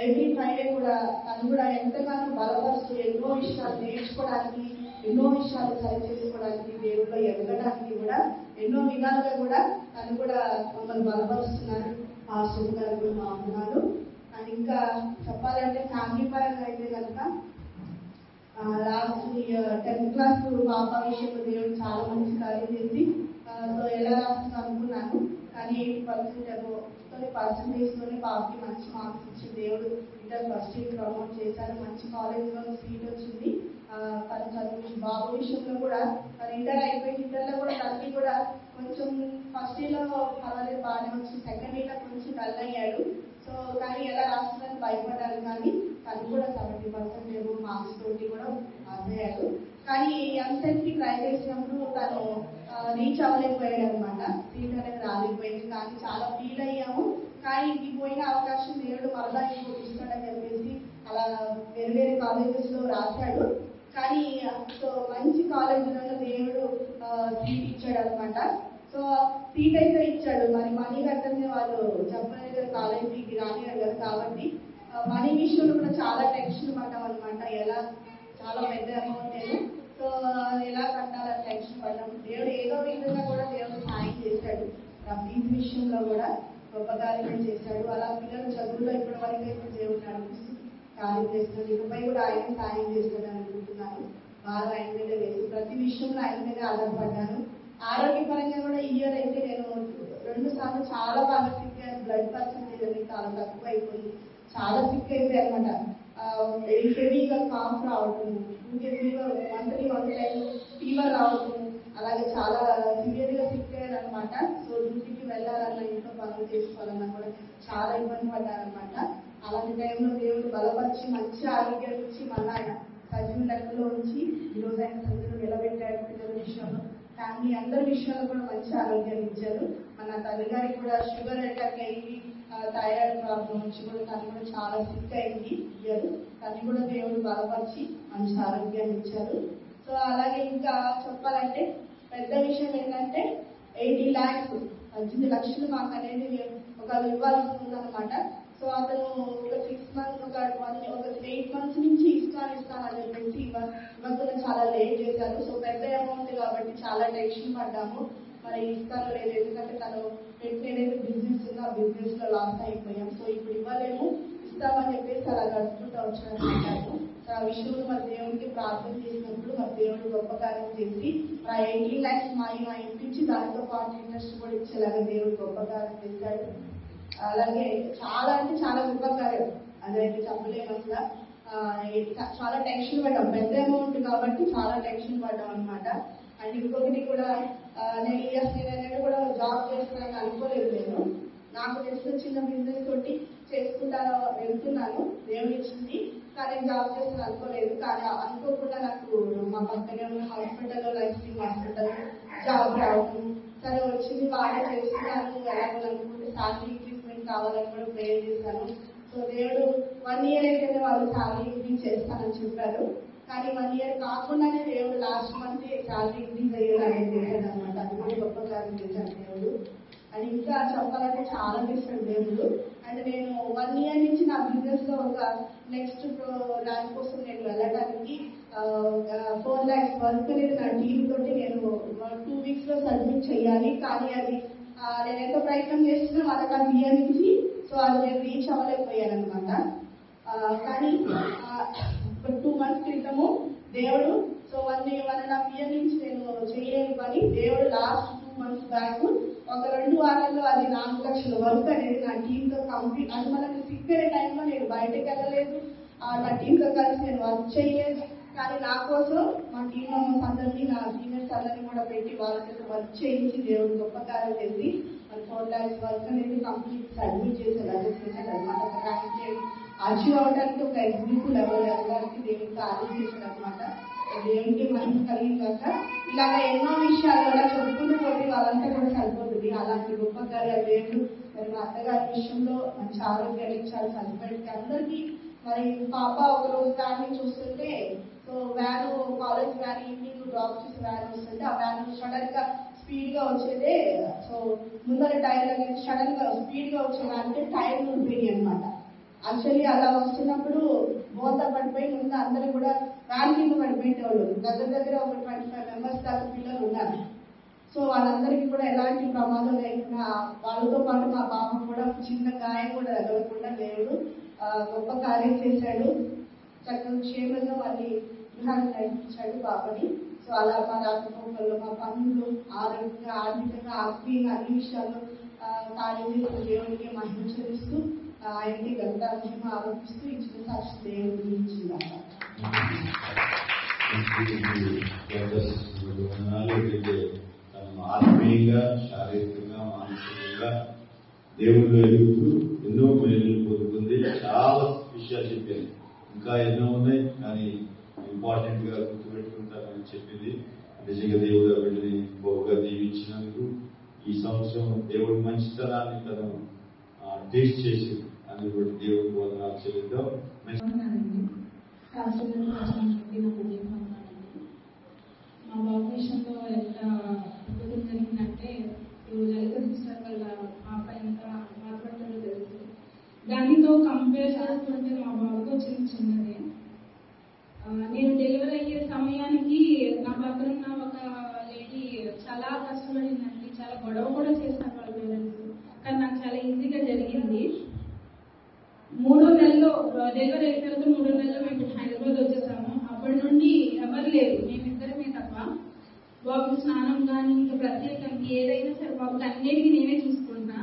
A: ఎవ్రీ ఫ్రైడే కూడా తను కూడా ఎంతగానో బలపరుస్తూ ఎన్నో విషయాలు నేర్చుకోవడానికి, ఎన్నో విషయాలు సరి చేసుకోవడానికి, దేవుళ్ళలో ఎదగడానికి కూడా ఎన్నో విధాలుగా కూడా తను కూడా మమ్మల్ని బలపరుస్తున్నారు. పాస్టర్ గారు కూడా మాట్లాడుతున్నారు. అండ్ ఇంకా చెప్పాలంటే ఫ్యామిలీ పరంగా అయితే కనుక లాస్ట్ 10th క్లాస్ పాప విషయంలో దేవుడు చాలా మంచి కార్యం చేసి సో ఎలా రాస్తుందో అనుకున్నాను, కానీ 80% తోనే పాపకి మంచి మార్క్స్ ఇచ్చి దేవుడు ఇంటర్ ఫస్ట్ ఇయర్ ప్రమోట్ చేశారు. మంచి కాలేజ్లో సీట్ వచ్చింది. తను చదువు బాబు విషయంలో కూడా తను ఇంటర్ అయిపోయి ఇంటర్లో కూడా తనకి కూడా కొంచెం ఫస్ట్ ఇయర్లో పర్వాలేదు బాగానే వచ్చింది, సెకండ్ ఇయర్లో కొంచెం డల్ అయ్యాడు. సో కానీ ఎలా రాస్తుందని భయపడ్డారు, కానీ తను కూడా 70% మార్క్స్ తోటి కూడా పాస్ అయ్యాడు. కానీ ఎంసెట్కి ట్రై చేసినప్పుడు తను రీచ్ అవ్వలేకపోయాడు అనమాట. సీట్ అనేది రాలేకపోయింది. కానీ చాలా ఫీల్ అయ్యాము. కానీ ఇది పోయిన అవకాశం దేవుడు మరలా ఇంకోటి ఇస్తాడని చెప్పేసి అలా వేరు వేరే కాలేజెస్లో రాశాడు. కానీ సో మంచి కాలేజీలలో దేవుడు సీట్ ఇచ్చాడు అనమాట. సో సీట్ అయితే ఇచ్చాడు, మరి మనీ కట్టనే వాళ్ళు చెప్పలేదు కాలేజీకి రానివ్వరు కదా. కాబట్టి మనీ విషయంలో కూడా చాలా టెన్షన్ పడ్డాం అనమాట. ఎలా చాలా పెద్ద అమౌంట్ లేదు, సో ఎలా కట్టాలని టెన్షన్ పడ్డాం. దేవుడు ఏదో విధంగా కూడా దేవుడు సాయం చేశాడు. ఫీజు విషయంలో కూడా గొప్ప కార్యం చేశాడు. అలా పిల్లలు చదువులో ఇప్పటి వరకు అయితే దేవుడు నడిపిస్తూ కార్యం చేస్తున్నాడు. ఇకపై కూడా ఆయన సాయం చేస్తాడని అనుకుంటున్నాను. బాగా ఆయన మీద వేసి ప్రతి విషయంలో ఆయన మీద ఆధారపడ్డాను. ఆరోగ్యపరంగా కూడా ఈ ఇయర్ అయితే నేను 2 సార్లు చాలా బాగా సిక్ అయ్యాను. బ్లడ్ పర్సెంటేజ్ అనేది చాలా తక్కువ అయిపోయింది. చాలా సిక్ అయిపోయి అనమాట. హెవీగా కాఫ్ రావటం, మంత్లీ 1 టైం ఫీవర్ రావటం, అలాగే చాలా సివియర్గా సిక్ అయ్యారు అనమాట. సో డ్యూటీకి వెళ్ళాలన్నా, ఇంట్లో పనులు చేసుకోవాలన్నా కూడా చాలా ఇబ్బంది పడ్డారనమాట. అలాంటి టైంలో దేవుడు బలపరిచి మంచి ఆరోగ్యాన్ని ఇచ్చి మళ్ళీ ఆయన సజీవ లెక్కలో ఉంచి ఈరోజు ఆయన సజీవులు నిలబెట్టాడు. పిల్లల విషయంలో, ఫ్యామిలీ అందరి విషయాల్లో కూడా మంచి ఆరోగ్యాన్ని ఇచ్చారు. మన తల్లి గారికి కూడా షుగర్ అటాక్ అయ్యి థైరాయిడ్ ప్రాబ్లం నుంచి కూడా తను కూడా చాలా సిక్ అయింది ఇయ్యారు. తను కూడా దేవుడు బలపరిచి మంచి ఆరోగ్యాన్ని ఇచ్చారు. సో అలాగే ఇంకా చెప్పాలంటే పెద్ద విషయం ఏంటంటే 80 lakhs 18 లక్షలు మాకు అనేది ఒక ఇవ్వాల్సి ఉందన్నమాట. సో అతను ఒక 6 months ఒక 8 months నుంచి ఇస్తానని చెప్పేసి ఇవ్వకుండా చాలా లేట్ చేశారు. సో పెద్ద అమౌంట్ కాబట్టి చాలా టెన్షన్ పడ్డాము, మరి ఇస్తారో లేదు. ఎందుకంటే తను పెట్టిన బిజినెస్ ఉందో ఆ బిజినెస్ లో లాస్ అయిపోయాం. సో ఇప్పుడు ఇవ్వలేము, ఇస్తామని చెప్పేసి అలా గడుపుకుంటూ వచ్చాను. సో ఆ విషయంలో మరి దేవుడికి ప్రార్థన చేసినప్పుడు మరి దేవుడు గొప్ప కార్యం చేసి ఆ 18 lakhs మా ఇప్పించి దానితో పాటు ఇంట్రెస్ట్ కూడా ఇచ్చేలాగా దేవుడు గొప్ప కార్యం చేశాడు. అలాగే చాలా అంటే చాలా గొప్ప కార్యం, అదైతే చెప్పలేము అసలు. చాలా టెన్షన్ పడ్డాం, పెద్ద అమౌంట్ కాబట్టి చాలా టెన్షన్ పడ్డాం అనమాట. అండ్ ఇంకొకటి కూడా నేను కూడా జాబ్ చేస్తానని అనుకోలేదు. నేను నాకు తెలిసిన చిన్న బిజినెస్ తోటి చేసుకుంటా వెళ్తున్నాను, దేవుడు ఇచ్చింది. కానీ జాబ్ చేస్తాను అనుకోలేదు. కానీ అనుకోకుండా నాకు మా పక్కనే ఉన్న హాస్పిటల్లో, లైఫ్ స్ట్రీమ్ హాస్పిటల్ జాబ్ రావడం. సరే వచ్చింది బాగా చేస్తున్నాను, వెళ్ళాలనుకుంటే శాలరీ ఇంక్రీజ్మెంట్ కావాలని కూడా ప్రేయర్ చేశాను. సో దేవుడు 1 year అయితేనే వాళ్ళు శాలరీ ఇంక్రీజ్ చేస్తానని చెప్పారు. కానీ 1 year కాకుండానే దేవుడు లాస్ట్ మంత్ శాలరీ ఇంక్రీజ్ అయ్యేలాగా చేశాడు అనమాట. అది కూడా గొప్ప కార్యం చేశాడు దేవుడు. అండ్ ఇంకా చెప్పాలంటే చాలా చేశాడు దేవుడు. అండ్ నేను 1 year నుంచి నా బిజినెస్ లో ఒక నెక్స్ట్ దాని కోసం నేను వెళ్ళడానికి 4 lakhs వర్క్ అనేది నా టీమ్ తోటి నేను 2 weeks లో సబ్మిట్ చేయాలి. కానీ అది నేను ఎంతో ప్రయత్నం చేస్తున్నా వాళ్ళకి ఆ ఇయర్ నుంచి సో అది నేను రీచ్ అవ్వలేకపోయాను అనమాట. కానీ 2 months క్రితము దేవుడు సో 1.5 year నుంచి నేను చేయలేని పని దేవుడు లాస్ట్ 2 months బ్యాక్ ఒక 2 వారాల్లో అది 4 లక్షల వర్క్ అనేది నా టీంతో కంప్లీట్. అది మనకి సిక్ అయ్యే టైంలో నేను బయటకు వెళ్ళలేదు, నా టీంతో కలిసి నేను వర్క్ చేయలేదు. కానీ నా కోసం మా టీం మెంబర్స్ అందరినీ, నా సీనియర్స్ అందరినీ కూడా పెట్టి వాళ్ళతో వర్క్ చేయించి దేవుడు గొప్ప కార్యం చేసి 4 lakhs వర్క్ అనేది కంప్లీట్ సబ్మిట్ చేసేలాగా చేశాడు అనమాట. ఒక ర్యాంక్ అచీవ్ అవడానికి ఒక ఎగ్జిక్యూటివ్ లెవెల్ వెళ్ళడానికి దేవుడికి ఆలోచించాడు అనమాట. దేవుడికి మనం కలిగాక ఇలాగ ఎన్నో విషయాలు అలా చెప్పుకుంటూ పోతే వాళ్ళంతా కూడా సరిపోతుంది. అలాంటి గొప్ప కార్యాలు దేవుడు మరి మా అత్తగారి విషయంలో మంచి ఆరోగ్యాలు ఇచ్చారు, హస్బెండ్కి అందరికీ. మరి పాప ఒక రోజు దాన్ని చూస్తుంటే so van college van evening drop చేసి వ్యాన్ వస్తుంటే ఆ వ్యాన్ సడన్ గా స్పీడ్ గా వచ్చేదే సో ముందర టైర్ అనేది సడన్ గా స్పీడ్ గా వచ్చే వ్యాన్కి టైర్ ఉండిపోయి అనమాట. యాక్చువల్లీ అలా వస్తున్నప్పుడు బోత పడిపోయి ముందు అందరూ కూడా వ్యాన్ కింద పడిపోయేవాళ్ళు. దగ్గర ఒక 25 members దాకా పిల్లలు ఉన్నారు. సో వాళ్ళందరికీ కూడా ఎలాంటి ప్రమాదం లేకుండా వాళ్ళతో పాటు మా పాప కూడా చిన్న గాయం కూడా తగలకుండా దేవుడు గొప్ప కార్యం చేశాడు. చక్కగా క్షేమంగా మళ్ళీ గృహాన్ని నడిపించాడు పాపని. సో అలా మా రాకపోకల్లో మా పనులు ఆరోగ్యంగా, ఆర్థికంగా, ఆత్మీయంగా అన్ని విషయాల్లో కార్యం చేసిన దేవుడికి మహిమ చెల్లిస్తూ ఆయనకి గంట మహిమ ఆరోపిస్తూ ఇచ్చిన సాక్షి దేవుడికి ఇచ్చింది.
G: ఆత్మీయంగా, శారీరకంగా, మానసికంగా దేవుళ్ళు ఎదుగుతూ ఎన్నో మేలు పొందుతుంది. చాలా విషయాలు చెప్పాను, ఇంకా ఎన్నో ఉన్నాయి, కానీ ఇంపార్టెంట్ గా గుర్తుపెట్టుకుంటానని చెప్పింది. నిజంగా దేవుడు వీళ్ళని బహుగా దీవించినందుకు ఈ సంవత్సరం దేవుడి మంచితనాన్ని తను టేస్ట్ చేసి అందుకు దేవుడికి వందనాలు చెల్లిద్దాం.
J: మా బాబు విషయంలో ఎంత అద్భుతం జరిగిందంటే లలిత సిస్టర్ వల్ల పాప ఎంత బాధపడతాడో తెలుసు. దానితో కంపేర్ చేసుకుంటే మా బాబుతో చిన్నదే. నేను డెలివరీ అయ్యే సమయానికి నా పక్కన ఉన్న ఒక లేడీ చాలా కష్టపడిందండి, చాలా గొడవ కూడా చేశారు వాళ్ళ పేరెంట్స్. కానీ నాకు చాలా ఈజీగా జరిగింది. 3వ నెలలో డెలివరీ అయిన తర్వాత 3వ నెలలో మేము హైదరాబాద్ వచ్చేసాము. అప్పటి నుండి ఎవరు లేరు, మేమిద్దరమే తప్ప. బాబుకి స్నానం కానీ ఇంకా ప్రత్యేకంగా ఏదైనా సరే బాబుకి అన్నిటికీ నేనే చూసుకుంటున్నా.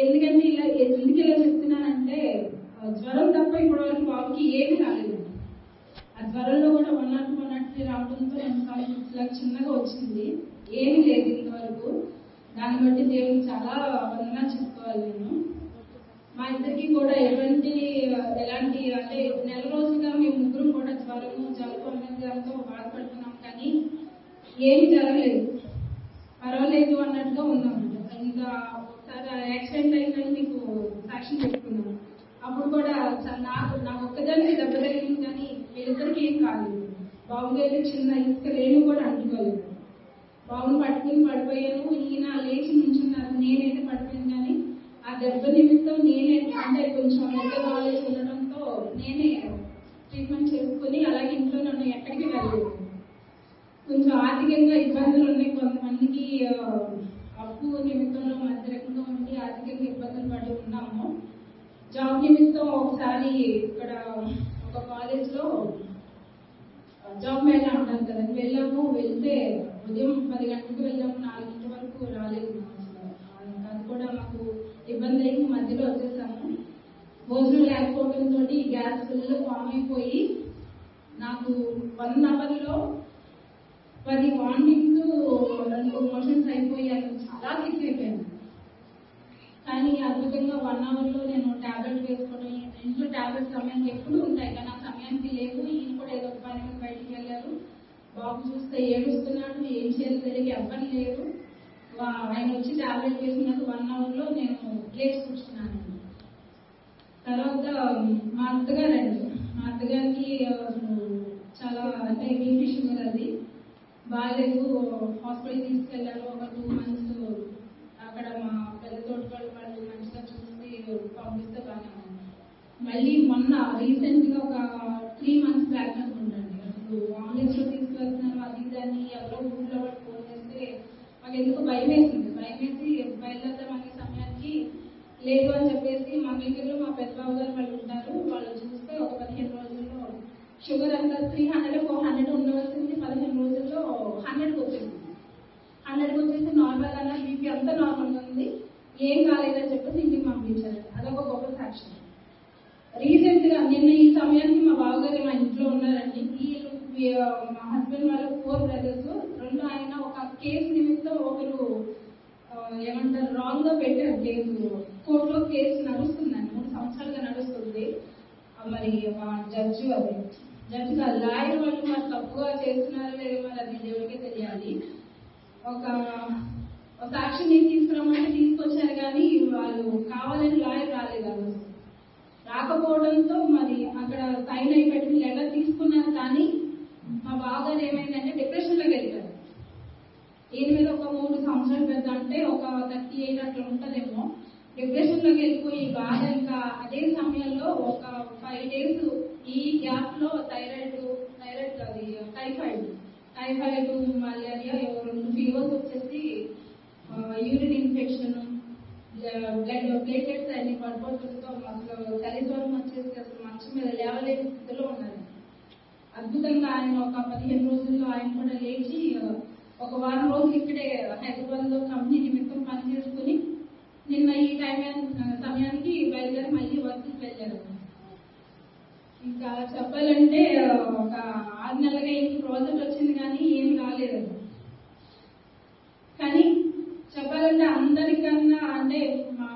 J: ఎందుకంటే ఎందుకు ఇలా చెప్తున్నానంటే జ్వరం తప్ప ఇప్పటివరకు బాబుకి ఏమీ రాలేదు. ఆ జ్వరంలో కూడా 103 రావడంతో 2 సార్లు చిన్నగా వచ్చింది, ఏమీ లేదు ఇంతవరకు. దాన్ని బట్టి దేవుడు చాలా వందనాలు చెప్పుకోవాలి. నేను మా ఇద్దరికి కూడా ఎలాంటి అంటే నెల రోజులుగా మేము ముగ్గురం కూడా జ్వరము, జలుబు అన్నదాంతో బాధపడుతున్నాం. కానీ ఏమి జరగలేదు, పర్వాలేదు అన్నట్టుగా ఉన్నాం. ఇంకా ఒకసారి యాక్సిడెంట్ అయిందని మీకు సాక్ష్యం చెప్పుకున్నాం. అప్పుడు కూడా నాకు ఒక్కదానికి దెబ్బ తగిలింది, కానీ వీళ్ళిద్దరికి ఏం కాలేదు. బాబు అయితే చిన్న ఇసుక లేని కూడా అంటుకోలేదు. బాబుని పట్టుకుని పడిపోయాను, ఈయన లేచి నుంచున్నారు, నేనైతే పడిపోయాను. కానీ ఆ దెబ్బ నిమిత్తం నేనే అంటే కొంచెం ఎంత నాలెడ్జ్ ఉండడంతో నేనే ట్రీట్మెంట్ చేసుకుని అలాగే ఇంట్లో నన్ను ఎక్కడికి వెళ్ళలేదు. కొంచెం ఆర్థికంగా ఇబ్బందులు ఉన్నాయి, కొంతమందికి అప్పు నిమిత్తంలో మధ్యరకంగా ఉండి ఆర్థికంగా ఇబ్బందులు పడి ఉన్నాము. జాబ్ నిమిత్తం ఒకసారి ఇక్కడ ఒక కాలేజ్లో జాబ్ మేళ అంటారు కదా, వెళ్ళాము. వెళ్తే ఉదయం 10 గంటలకు వెళ్ళాము, 4 గంటల వరకు రాలేదు. అది కూడా మాకు ఇబ్బంది అయింది, మధ్యలో వచ్చేసాము. భోజనం లేకపోవడంతో గ్యాస్ ఫుల్ ఫామ్ అయిపోయి నాకు 1 hourలో 10 వామిటింగ్స్, 2 మోషన్స్ అయిపోయాను. చాలా సిక్ అయిపోయాను. కానీ అద్భుతంగా 1 hourలో నేను టాబ్లెట్ వేసుకోవడం, ఇంట్లో టాబ్లెట్ సమయానికి ఎప్పుడు ఉంటాయి కానీ ఆ సమయానికి లేవు. ఈయన కూడా ఏదో పని బయటికి వెళ్ళారు. బాబు చూస్తే ఏడుస్తున్నాడు, ఏం చేయాలి తెలియక ఎవ్వరు లేరు. ఆయన వచ్చి టాబ్లెట్ వేసినాక 1 hourలో నేను లేచి కూర్చున్నాను. తర్వాత మా అత్తగారికి చాలా అంటే బీపీ షుగర్ అది బాగాలేదు. హాస్పిటల్ తీసుకెళ్ళారు. ఒక 2 months అక్కడ మా పెద్ద తోటపాడు వాళ్ళు మంచిగా చూసి పంపిస్తే బాగానే ఉంది. మళ్ళీ మొన్న రీసెంట్గా ఒక 3 months బ్యాక్ అనుకుంటాండి, అసలు ఆంబులెన్స్ లో తీసుకెళ్తున్నారు అది దాన్ని ఎవరో ఊళ్ళో వాళ్ళు ఫోన్ చేస్తే మాకు ఎందుకు భయం వేసి బయలుదేరదాం అనే సమయానికి లేదు అని చెప్పేసి మంగళగిరిలో మా పెద్దబాబు గారు వాళ్ళు ఉంటారు. వాళ్ళు చూస్తే ఒక 15 రోజుల్లో షుగర్ అంతా 300 400 ఉండవలసింది 15 రోజుల్లో 100కి వచ్చేసింది. 100కి వచ్చేసి నార్మల్ అన్న బీపీ అంతా నార్మల్గా ఉంది, ఏం కాలేదని చెప్పేసి ఇంటికి పంపించారు. అదొక గొప్ప సాక్ష్యం. రీసెంట్ గా నిన్న ఈ సమయానికి మా బావగారు మా ఇంట్లో ఉన్నారండి. మా హస్బెండ్ వాళ్ళు 4 brothers, 2 ఆయన ఒక కేసు నిమిత్తం ఒకరు ఏమంటారు రాంగ్ గా పెట్టారు కేసు. కోర్టులో కేసు నడుస్తుందండి, 3 సంవత్సరాలుగా నడుస్తుంది. మరి మా జడ్జి కాదు లాయర్ వాళ్ళు మరి తప్పుగా చేస్తున్నారో లేదో మరి అది దేవుడికే తెలియాలి. ఒక సాక్షిని తీసుకురమ్మంటే తీసుకొచ్చారు కానీ వాళ్ళు కావాలని లాయర్ రాలేదు. ఆ రోజు రాకపోవడంతో మరి అక్కడ సైన్ అయిపెట్టి లెటర్ తీసుకున్నారు. కానీ మా బావగారు ఏమైందంటే డిప్రెషన్ లోకి వెళ్ళారు. ఈయన మీద ఒక 3 సంవత్సరాలు పెద్ద అంటే ఒక 38 అట్లా ఉంటదేమో. డిప్రెషన్ లోకి వెళ్ళిపోయి బాగా ఇంకా అదే సమయంలో ఒక 5 days ఈ గ్యాప్ లో టైఫాయిడ్ మలేరియా 2 ఫీవర్స్ వచ్చేసి యూరిన్ ఇన్ఫెక్షన్ బ్లడ్ ప్లేటెట్స్ అన్ని పడిపోతుండటంతో అసలు చలిజ్వరం వచ్చేసి అసలు మంచం మీద లేవలేని స్థితిలో ఉన్నారు. అద్భుతంగా ఆయన ఒక 15 రోజుల్లో ఆయన కూడా లేచి ఒక 1 వారం రోజులు ఇక్కడే హైదరాబాద్ లో కంపెనీ నిమిత్తం పనిచేసుకుని నిన్న ఈ సమయానికి బయలుదేరి మళ్ళీ వర్క్కి వెళ్ళారు. ఇంకా చెప్పాలంటే ఒక 6 నెలలుగా ఇంటి ప్రాజెక్ట్ వచ్చింది కానీ ఏమి రాలేదు. కానీ చెప్పాలంటే అందరికన్నా అంటే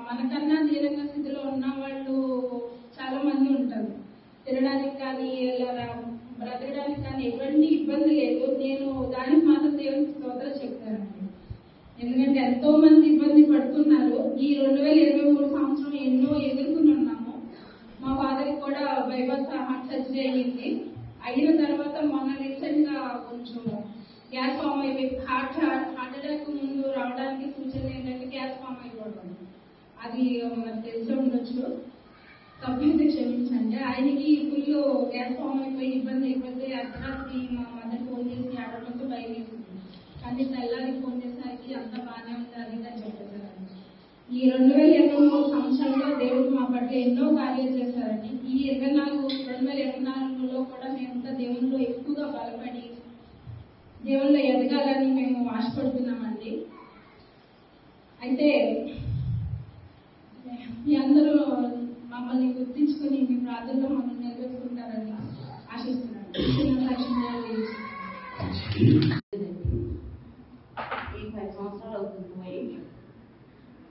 J: మనకన్నా దీర్ఘ స్థితిలో ఉన్న వాళ్ళు చాలా మంది ఉంటారు. తినడానికి కానీ ఇలా బ్రతకడానికి కానీ ఎటువంటి ఇబ్బంది లేదు. నేను దానికి మాత్రం దేవునికి స్తోత్రం చెప్తానండి. ఎందుకంటే ఎంతో మంది ఇబ్బంది పడుతున్నారు. ఈ 2023 సంవత్సరం ఎన్నో ఎదుర్కొని ఉన్నాము. మా ఫాదర్కి కూడా బైపాస్ హార్ట్ సర్జరీ అయ్యింది. అయిన తర్వాత మొన్న రీసెంట్ గా కొంచెం గ్యాస్ ఫామ్ అయిపోయి హార్ట్ అటాక్ ముందు రావడానికి సూచన ఏంటంటే గ్యాస్ ఫామ్ అయిపోవడం. అది మనకు తెలిసి ఉండొచ్చు, తప్పైతే క్షమించండి. ఆయనకి ఫుల్ గ్యాస్ ఫామ్ అయిపోయి ఇబ్బంది అయిపోతే అర్ధరాత్రి మా మదర్ ఫోన్ చేసి ఆడటంతో భయం వేసింది. కానీ తెల్లారి ఫోన్ చేసేసరికి అంతా బాగానే ఉంది అది అని చెప్పేసారండి. ఈ 2023 సంవత్సరంలో దేవుడు మా పట్ల ఎన్నో కార్యాలు చేశారండి. ఈ 2024లో కూడా మేమంతా దేవునిలో ఎక్కువగా బలపడి దేవునిలో ఎదగాలని మేము ఆశపడుతున్నామండి. అయితే మీ అందరూ మమ్మల్ని గుర్తించుకుని మీ ప్రార్థనలో మమ్మల్ని నెరవేర్చుకుంటారని ఆశిస్తున్నాను.
K: ఈ 10 సంవత్సరాలు అవుతుంది పోయి.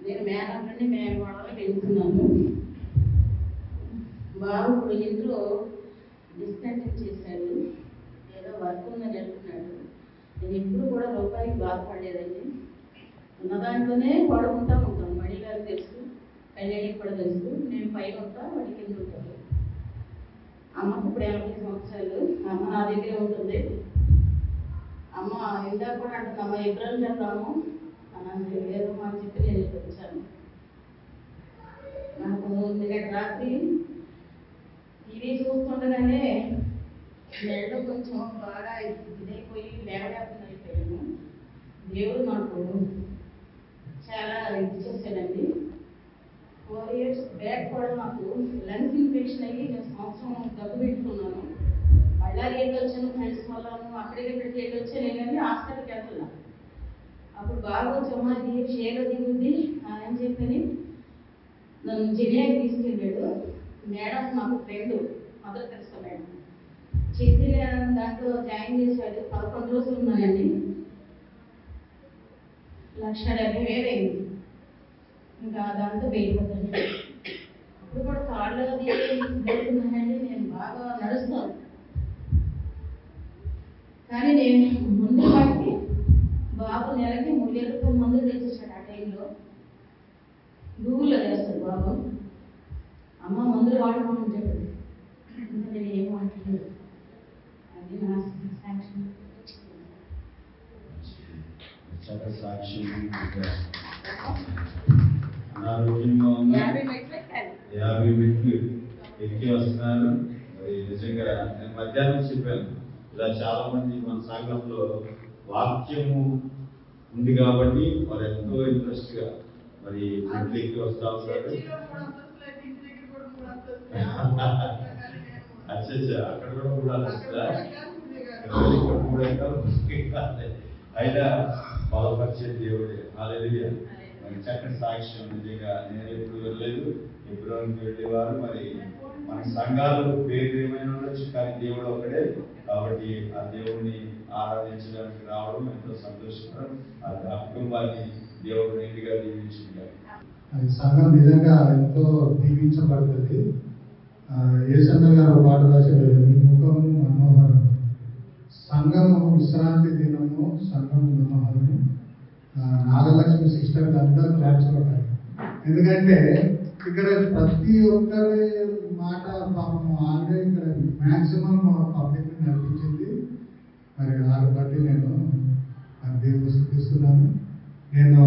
K: నేను మేనల్ని మేనవాడలో వెళ్తున్నాను. బాబు ఇప్పుడు ఇంట్లో డిస్కంటిన్యూ చేశాడు, ఏదో వర్క్ ఉందని అంటున్నాడు. నేను ఎప్పుడు కూడా రూపాయికి బాధపడలేదండి. ఉన్న దాంట్లోనే పడుకుంటా ఉంటాను. మణి గారికి తెలుసు, కళ్యాణికి కూడా తెలుసు. నేను పైన ఉంటా, వాడి కింద ఉంటాను. అమ్మకు ఇప్పుడు 80 సంవత్సరాలు. అమ్మ నా దగ్గరే ఉంటుంది. అమ్మ ఇందాక కూడా అంటుంది, అమ్మ ఎప్పుడు వెళ్తాము అని ఏదో మా చెప్పి నేను వచ్చాను. నాకు ఎందుకంటే రాత్రి టీవీ చూస్తుండగానే మెడ కొంచెం బాగా ఇదైపోయి లేవలేకుండా అయిపోయాను. దేవుడు నాకు చాలా ఇది చేశాడండి. 4 years బ్యాక్ కూడా నాకు లంగ్స్ ఇన్ఫెక్షన్ అయ్యి నేను సంవత్సరం దగ్గు పెట్టుకున్నాను. మళ్ళా రేట్ వచ్చాను, ఫ్రెండ్స్ వల్లను అక్కడికి ఇక్కడికి రేట్ వచ్చాను కానీ హాస్పిటల్కి వెళ్తున్నాను. అప్పుడు బాగా వచ్చామది షేర్ దిగుద్ది అని చెప్పని నన్ను చెన్నైకి తీసుకెళ్ళాడు. మేడం మాకు ఫ్రెండ్, మదర్ తెలుసా మేడం, చెప్పి దాంట్లో జాయిన్ చేశాడు. 11 రోజులు ఉన్నానండి. 1,70,000 అయింది. ఇంకా దాంతో వెళ్ళిపోతాను. అప్పుడు కూడా కాళ్ళు అది జరుగుతున్నాయండి. నేను బాగా నడుస్తాను కానీ నేను ముందు వాటికి బాబు నెలకి 3,000 రూపాయల మందులు తెచ్చేసాడు. ఆ టైంలో గూగుల్లో చేస్తాడు బాబు, అమ్మ మందులు వాడుకోమని చెప్పండి. ఇంకా నేను ఏం మాట్లాడలేదు. అది నా సాక్ష్యం.
G: సాక్ష్యం అనారోగ్యంగా ఉన్న 50 మెట్లు ఎక్కి వస్తున్నారు. మరి నిజంగా నేను మధ్యాహ్నం చెప్పాను, ఇలా చాలా మంది మన సంఘంలో వాక్యము ఉంది కాబట్టి వారు ఎంతో ఇంట్రెస్ట్ గా మరి మెట్లు ఎక్కి వస్తా ఉంటారు. అచ్చా అక్కడ కూడా 3 అంతస్తులా? ఇక్కడ 3 ఎకరాలు అయినా బలపరిచే దేవుడే. హల్లెలూయా. మరి చక్కని సాక్ష్యం. నిజంగా నేను ఎప్పుడు వెళ్ళలేదు, ఎబ్రోన్కి వెళ్ళేవారు. మరి మన సంఘాలు పేరు ఏమైనా ఉండొచ్చు, కానీ దేవుడు ఒక్కడే కాబట్టి ఆ దేవుడిని ఆరాధించడానికి రావడం ఎంతో సంతోషకరం. ఆ కుటుంబాన్ని దేవుడు నిండుగా దీవించింది.
D: అది సంఘం నిజంగా ఎంతో దీవించబడుతుంది. యేసన్న గారు పాట రాశారు, నీ ముఖము మనోహరం, సంఘము విశ్రాంతి దినము, సంఘము మనోహరము. నాగలక్ష్మి సిస్టర్ అందరూ క్లాప్స్ కొట్టాలి. ఎందుకంటే ఇక్కడ ప్రతి ఒక్కరి మాట పాపం ఆల్రెడీ ఇక్కడ మ్యాక్సిమం పబ్లిక్ నడిపించింది. మరి దాన్ని బట్టి నేను దేవుని స్తుతిస్తున్నాను. నేను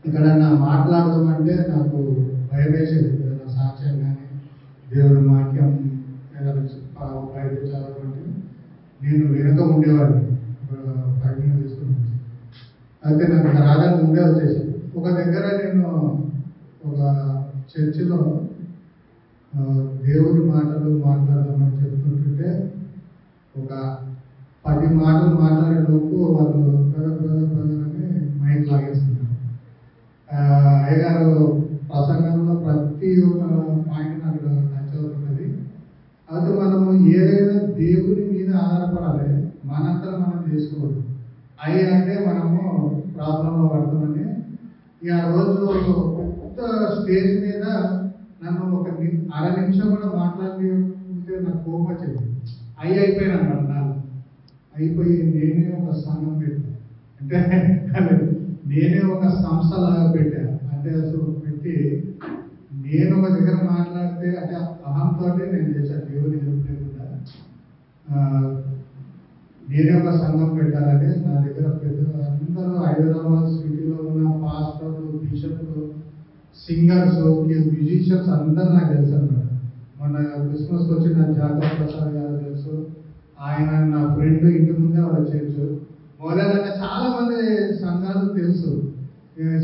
D: ఇక్కడ మాట్లాడడం అంటే నాకు భయం వేసేది. ఏదైనా సాక్ష్యం కానీ దేవుని వాక్యం ఏదైనా బయట చదవాలంటే నేను వెనుక ఉండేవాడిని. 5 minutes తీసుకుని అయితే నాకు రాగానే ముందే వచ్చేసింది. ఒక దగ్గర నేను ఒక చర్చిలో దేవుని మాటలు మాట్లాడదామని చెప్తుంటుంటే ఒక 10 మాటలు మాట్లాడే లోపు వాళ్ళు బ్రదర్ అని మైక్ లాగేస్తున్నారు. అయ్యగారు ప్రసంగంలో ప్రతి ఒక్క పాయింట్ నాకు టచ్ అవుతున్నది. అయితే మనము ఏదైనా దేవుని మీద ఆధారపడాలి, మనంతా మనం చేసుకోవద్దు. అయ్యి అంటే మనము ప్రాబ్లంలో పడతామని ఇక ఆ రోజు పెద్ద స్టేజ్ మీద నన్ను ఒక 1/2 నిమిషం కూడా మాట్లాడితే నాకు కోపం వచ్చింది. అయిపోయాను అన్నమాట. నాకు అయిపోయి నేనే ఒక సంఘం పెట్టాను, అంటే నేనే ఒక సంస్థలాగా పెట్టాను. అంటే అసలు పెట్టి నేను ఒక దగ్గర మాట్లాడితే అంటే అహంతో నేను చేశాను, దేవుని హెల్ప్ లేకుండా. నేనే ఒక సంఘం పెట్టాలని నా దగ్గర పెద్ద అందరూ హైదరాబాద్ సిటీలో ఉన్న పాస్టర్లు, బిషప్లు, సింగర్స్, మ్యూజిషియన్స్ అందరూ నాకు తెలుసు అన్నమాట. మొన్న క్రిస్మస్కి వచ్చిన జాకబ్ ప్రసాద్ గారు తెలుసు, ఆయన నా ఫ్రెండ్, ఇంటి ముందే వాళ్ళ చర్చ్ మొదలైన చాలా మంది సంఘాలు తెలుసు.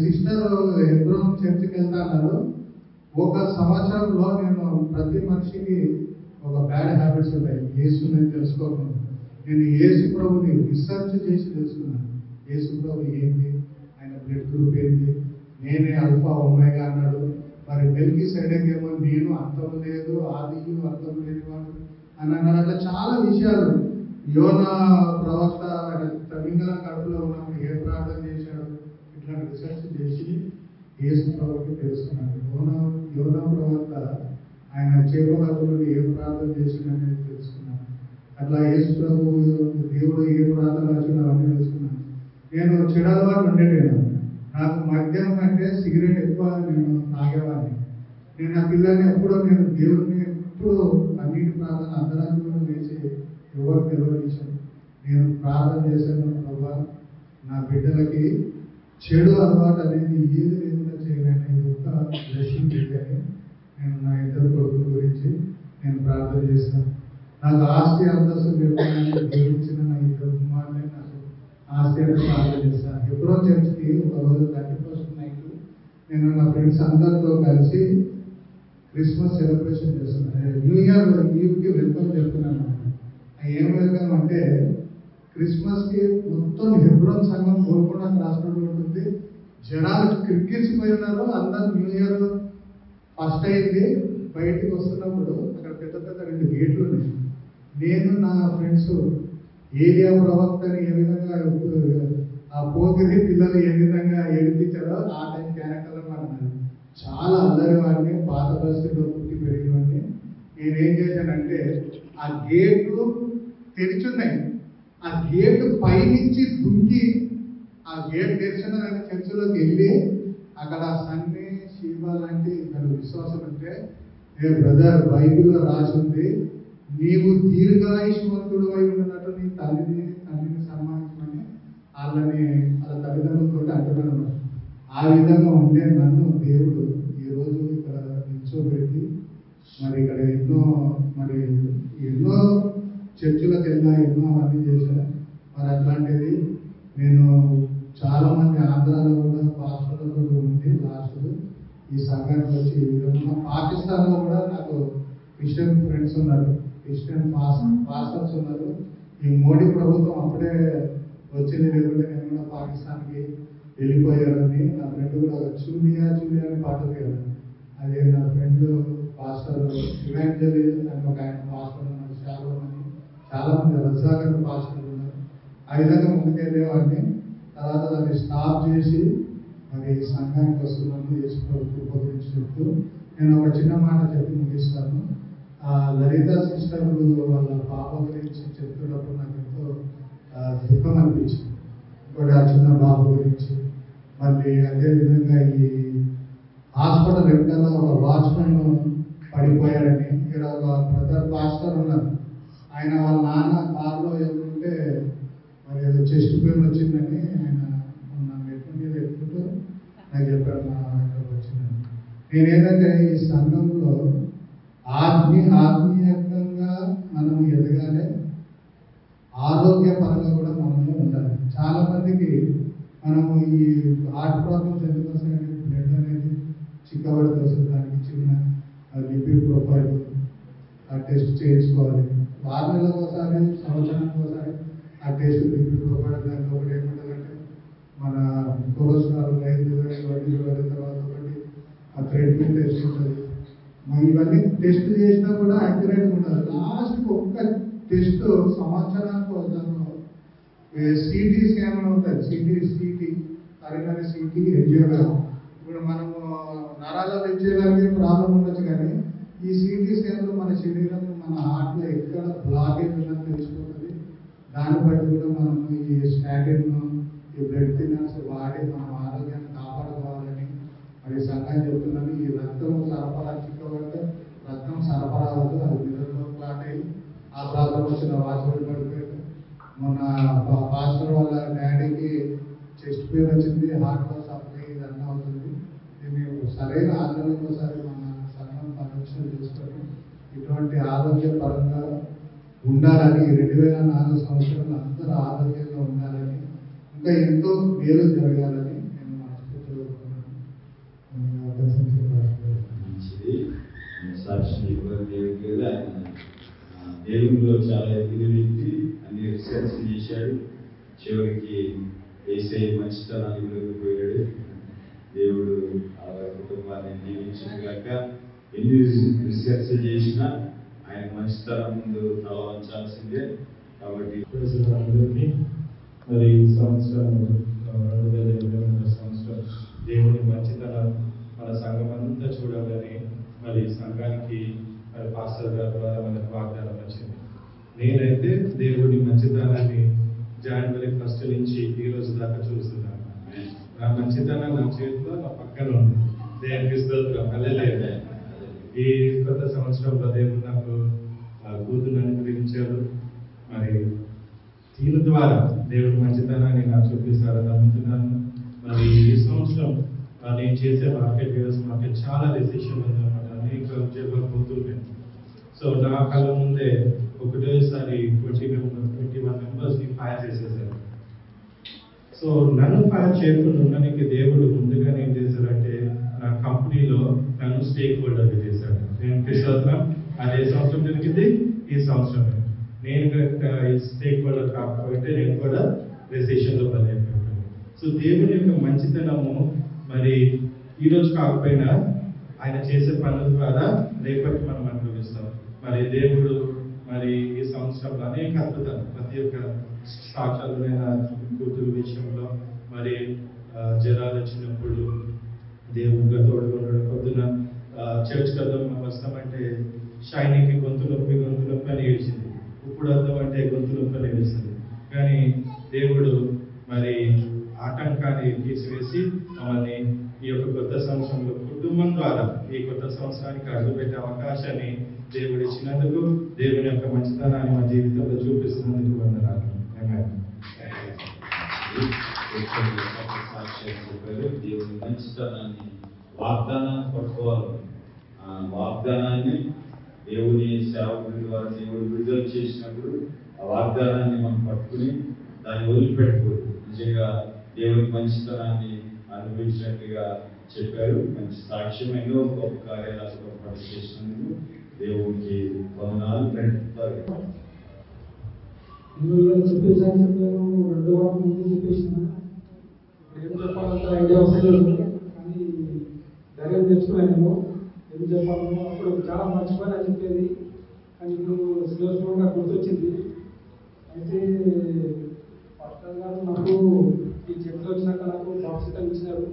D: సిస్టర్ ఎబ్రోన్ చర్చికి వెళ్తా అన్నారు. ఒక సంవత్సరంలో నేను ప్రతి మనిషికి ఒక బ్యాడ్ హ్యాబిట్స్ ఉంటాయి. యేసు నేను తెలుసుకోకుండా నేను యేసు ప్రభుని రీసెర్చ్ చేసి తెలుసుకున్నాను. యేసు ప్రభు ఏంటి, ఆయన బ్లడ్ గ్రూప్ ఏంటి, నేనే అల్ఫా ఒమేగా అన్నాడు. మరి మెల్కి సైడెక్ ఏమో నేను అంతం లేదు, ఆదియు అంతం లేనివాడు అని అన్నాడు. అట్లా చాలా విషయాలు. యోనా ప్రవక్త తమిళనాడు కడుపులో ఉన్నప్పుడు ఏ ప్రార్థన చేశాడు, ఇట్లాంటి రీసెర్చ్ చేసి యేసు ప్రభుకి తెలుసుకున్నాడు. యోనా ప్రవక్త ఆయన చేపలు ఏ ప్రార్థన చేసిందనేది తెలుసుకున్నాను. అట్లా యేసు ప్రభు దేవుడు ఏ ప్రార్థన రాసిన అవన్నీ తెలుసుకున్నాను. నేను చెడు అలవాటు ఉండేటేను. నాకు మద్యం కంటే సిగరెట్ ఎక్కువ నేను తాగేవాడిని. నేను నా పిల్లల్ని ఎప్పుడో నేను దేవుడిని ఎప్పుడు అన్నిటి ప్రార్థన అందరాన్ని కూడా వేసి ఎవరు తెలియని విషయం నేను ప్రార్థన చేశాను. ప్రభా నా బిడ్డలకి చెడు అలవాటు అనేది ఏది లేకుండా చేయాలని ఒక బ్లెస్సింగ్ పెట్టాను. నేను నా 2 కొడుకుల గురించి నేను ప్రార్థన చేస్తాను. నాకు ఆస్తి అంతస్తు లేకుండా దేవుడిచ్చిన నా 2 కుమారులే నాకు ఆస్తి అంటే ప్రార్థన చేస్తాను. ఎప్పుడో చర్చికి ఒక రోజు 31st నైట్ నేను నా ఫ్రెండ్స్ అందరితో కలిసి క్రిస్మస్ సెలబ్రేషన్ చేస్తున్నాను. న్యూ ఇయర్ ఈవ్కి వెల్కమ్ చెప్తున్నాను. ఏం వెల్కమ్ అంటే క్రిస్మస్కి మొత్తం హెబ్రోన్ సంఘం కోరుకుండా రాష్ట్రంలో ఉంటుంది. జనాలు క్రిక్కిసిపోయి ఉన్నారు. అందరు న్యూ ఇయర్ ఫస్ట్ అయింది. బయటికి వస్తున్నప్పుడు అక్కడ పెద్ద పెద్ద 2 గేట్లు ఉన్నాయి. నేను నా ఫ్రెండ్స్ ఏరియా ప్రవక్తని ఏ విధంగా ఆ పోతిని పిల్లలు ఏ విధంగా ఏడిపించారో ఆ టైం క్యారెక్టర్ అన్నారు. చాలా అల్లరి వాడిని, పాత పరిస్థితిలో పుట్టి పెరిగినవాడిని. నేనేం చేశానంటే ఆ గేట్లు తెరిచున్నాయి, ఆ గేట్ పైనుంచి దుంకి ఆ గేట్ తెరిచిన చర్చిలోకి వెళ్ళి అక్కడ సన్ని శివ లాంటి ఇక్కడ విశ్వాసం ఉంటే ఏ బ్రదర్ బైబిల్లో రాసి ఉంది, నీవు దీర్ఘాయుష్మంతుడు అయి ఉన్నట్టు నీ తండ్రిని సన్మానించమని వాళ్ళ తల్లిదండ్రులతో అంటున్నాను. ఆ విధంగా ఉండే నన్ను దేవుడు ఈరోజు ఇక్కడ నిల్చోబెట్టి మరి ఇక్కడ ఎన్నో చర్చిలకు వెళ్ళా, ఎన్నో అవన్నీ చేశా. మరి అట్లాంటిది నేను చాలా మంది ఆంధ్రాలో కూడా పాస్టర్లతో ఉండి లాస్ట్ ఈ సంఘానికి వచ్చి ఈ విధంగా పాకిస్తాన్లో కూడా నాకు క్రిస్టియన్ ఫ్రెండ్స్ ఉన్నారు, క్రిస్టియన్ పాస్టర్స్ ఉన్నారు. ఈ మోడీ ప్రభుత్వం అప్పుడే వచ్చింది, లేకుంటే నేను కూడా పాకిస్తాన్కి వెళ్ళిపోయారని నా ఫ్రెండ్ కూడా చూలియా అని పాట పేరు. అదే నా ఫ్రెండ్ పాస్టర్ ఇవాంజలి అని ఒక ఆయన పాస్టర్ ఉన్నారు, చాలా మంది రజాకర్ పాస్టర్లు ఉన్నారు. ఆ విధంగా ముందుకెళ్ళేవాడిని. తర్వాత దాన్ని స్టాప్ చేసి మరి సంఘానికి వస్తున్నాను యేసు కృప గురించి చెప్తూ నేను ఒక చిన్న మాట చెప్పి ముగిస్తాను. లలిత సిస్టర్లు వాళ్ళ పాప గురించి చెప్తున్నప్పుడు నాకు ఎంతో దుఃఖం అనిపించింది. ఇంకోటి ఆ చిన్న బాబు గురించి, మళ్ళీ అదేవిధంగా ఈ హాస్పిటల్ వెనకాల ఒక వాచ్మెన్ పడిపోయాడని ఇక్కడ ఒక బ్రదర్ పాస్టర్ ఉన్నారు. ఆయన వాళ్ళ నాన్న కారులో వెళ్తుంటే మరి ఏదో చెస్ట్ పెయిన్ వచ్చిందని ఆయన నా మెట్ల మీద ఎక్కుతూ నాకు చెప్పాడు, నా ఇక్కడికి వచ్చిందని. నేనేంటంటే ఈ సంఘంలో ఆత్మీయంగా మనము ఎదగాలి, ఆరోగ్యపరంగా కూడా మనము ఉండాలి. చాలా మందికి మనము ఈ హార్ట్ ప్రాబ్లమ్స్ ఎందుకు వస్తాయంటే బ్లడ్ అనేది చిక్కబడితే వస్తుంది. దానికి చిన్న లిపిడ్ ప్రొఫైల్ ఆ టెస్ట్ చేయించుకోవాలి. 6 నెలలకు ఒకసారి, సంవత్సరానికి ఒకసారి ఆ టెస్ట్ లిపిడ్ ప్రొఫైల్. దాంట్లో ఒకటి ఏముంటుందంటే మన కొలెస్ట్రాల్ ఇవన్నీ తర్వాత ఒకటి ఆ థ్రెడ్మిల్ టెస్ట్ ఉంటుంది. ఇవన్నీ టెస్ట్ చేసినా కూడా యాక్యురేట్గా ఉండదు. లాస్ట్కి ఒక్క టెస్ట్ సంవత్సరానికి దాంట్లో సిటీ స్కాన్ ఉంటుంది. City Karimnagar city angiogram. ఇప్పుడు మనము నరాల ఎంజియోగ్రామ్కి ప్రాబ్లం ఉండొచ్చు, కానీ ఈ సిటీ స్కాన్లో మన శరీరం మన హార్ట్లో ఎక్కడ బ్లాకేజ్ ఉన్నది తెలిసిపోతుంది. దాన్ని బట్టి కూడా మనము ఈ స్టాటిన్ ఈ బ్లడ్ థిన్నర్స్ వాడి మనం ఆరోగ్యాన్ని కాపాడుకోవాలని మరి సంఘం చెప్తున్నాను. ఈ రక్తం సరఫరా చిక్కబడితే రక్తం సరఫరా అవ్వదు, అది నిరంలో క్లాట్ అయ్యి ఆ ప్రాబ్లం వచ్చిన వాచ్మెన్ పడిపోయాడు. మొన్న పాస్టర్ వాళ్ళ డాడీకి చెస్ట్ పెయిన్ వచ్చింది, హార్ట్లో సప్లై ఇదంతా అవుతుంది. దీన్ని సరైన 6 నెలలకు ఒకసారి మన సంఘం పరీక్షలు చేసుకొని ఇటువంటి ఆరోగ్యపరంగా ఉండాలని 2004 సంవత్సరంలో అందరూ ఆరోగ్యంగా ఉండాలని, ఇంకా ఎంతో మేలు జరగాలని నేను మనస్ఫూర్తిగా
G: మంచిది. సాక్షి దేవుడిలో చాలా ఎదిగిన వ్యక్తి, అన్ని రీసెర్చ్ చేశాడు. చివరికి వేసే మంచితనాన్ని పోయాడు. దేవుడు ఆ కుటుంబాన్ని దీవించుగాక. ఎన్ని రీసెర్చ్ చేసినా ఆయన మంచితనం ముందు తల వంచాల్సిందే. కాబట్టి
L: అందరికీ మరి ఈ సంవత్సరం 2022 సంవత్సరం దేవుని మంచితనం మన సంఘం అంతా చూడాలని మరి సంఘానికి మరి పాస్టర్ గారి ద్వారా మనకు వాగ్దానం వచ్చింది. నేనైతే దేవుడి మంచితనాన్ని జనవరి 1 నుంచి ఈ రోజు దాకా చూస్తున్నాను. నా మంచితనం నా చేతిలో నా పక్కన ఉంది. దేవునికి స్తోత్రం. హల్లెలూయా. ఈ కొత్త సంవత్సరంలో దేవుడు నాకు కూతురు అనుగ్రహించారు. మరి దీని ద్వారా దేవుడి మంచితనాన్ని నాకు చూపిస్తారని నమ్ముతున్నాను. మరి ఈ సంవత్సరం నేను చేసే మార్కెట్ యూఎస్ మార్కెట్ చాలా డెసిషన్ ఉందన్నమాట. అనేక ఉద్యోగాలు పోతున్నాయి. సో నా కళ్ళ ముందే ఒకటేసారి 21 మెంబర్స్ని ఫైర్ చేసేసారు. సో నన్ను ఫైర్ చేయకుండా ఉండడానికి దేవుడు ముందుగా ఏం చేశారంటే నా కంపెనీలో నన్ను స్టేక్ హోల్డర్ చేశాడు. నేను స్తోత్రం. అదే సంవత్సరం జరిగింది, ఈ సంవత్సరం నేను స్టేక్ హోల్డర్ కాకపోతే నేను కూడా రెసిషన్లో బలైపోయాను. సో దేవుని యొక్క మంచితనము మరి ఈ రోజు కాకపోయినా ఆయన చేసే పనుల ద్వారా రేపటి మనం అనుభవిస్తాం. మరి దేవుడు మరి ఈ సంవత్సరంలో అనేక అద్భుతాలు, ప్రతి ఒక్క సాక్షాత్మైన కూతురు విషయంలో మరి జ్వరాలు వచ్చినప్పుడు దేవుడిగా తోడుగా ఉండడం. పొద్దున చర్చ్ కదం వస్తామంటే షైనీకి గొంతు నొప్పి అని ఏడ్చింది. ఇప్పుడు అర్థం అంటే గొంతు నొప్పి అని ఏడుస్తుంది. కానీ దేవుడు మరి ఆటంకాన్ని తీసివేసి మమ్మల్ని ఈ యొక్క కొత్త సంవత్సరంలో కుటుంబం ద్వారా ఈ కొత్త సంవత్సరానికి అడుగుపెట్టే అవకాశాన్ని దేవుడు ఇచ్చినందుకు దేవుని యొక్క మంచితనాన్ని మా జీవితంలో చూపిస్తున్నందుకు వందనాలు.
C: దేవుని మంచితనాన్ని వాగ్దానాన్ని పట్టుకోవాలి. ఆ వాగ్దానాన్ని దేవుని సేవకుడి ద్వారా దేవుడు విడుదల చేసినప్పుడు ఆ వాగ్దానాన్ని మనం పట్టుకుని దాన్ని వదిలిపెట్టుకోదు. నిజంగా దేవుని మంచితనాన్ని అనుభవించినట్టుగా చెప్పారు. మంచి సాక్ష్యం ఎన్నో గొప్ప కార్యాలు గొప్ప చేసినందుకు దేవునికి వందనాలు.
M: చెప్పేసాను, చెప్పాను 2 వారం ముందు చెప్పేసిన ఏం చెప్పాలంత ఐడియా వస్తలేదు. కానీ ధైర్యం తెచ్చుకున్నాను ఏం చెప్పాలను. అప్పుడు చాలా మర్చిపోయినా చెప్పేది, కానీ ఇప్పుడు స్లోగా గుర్తొచ్చింది. అయితే పాస్టర్ గారు నాకు ఈ చర్చలో వచ్చినాక నాకు బాప్సితం ఇచ్చినారు.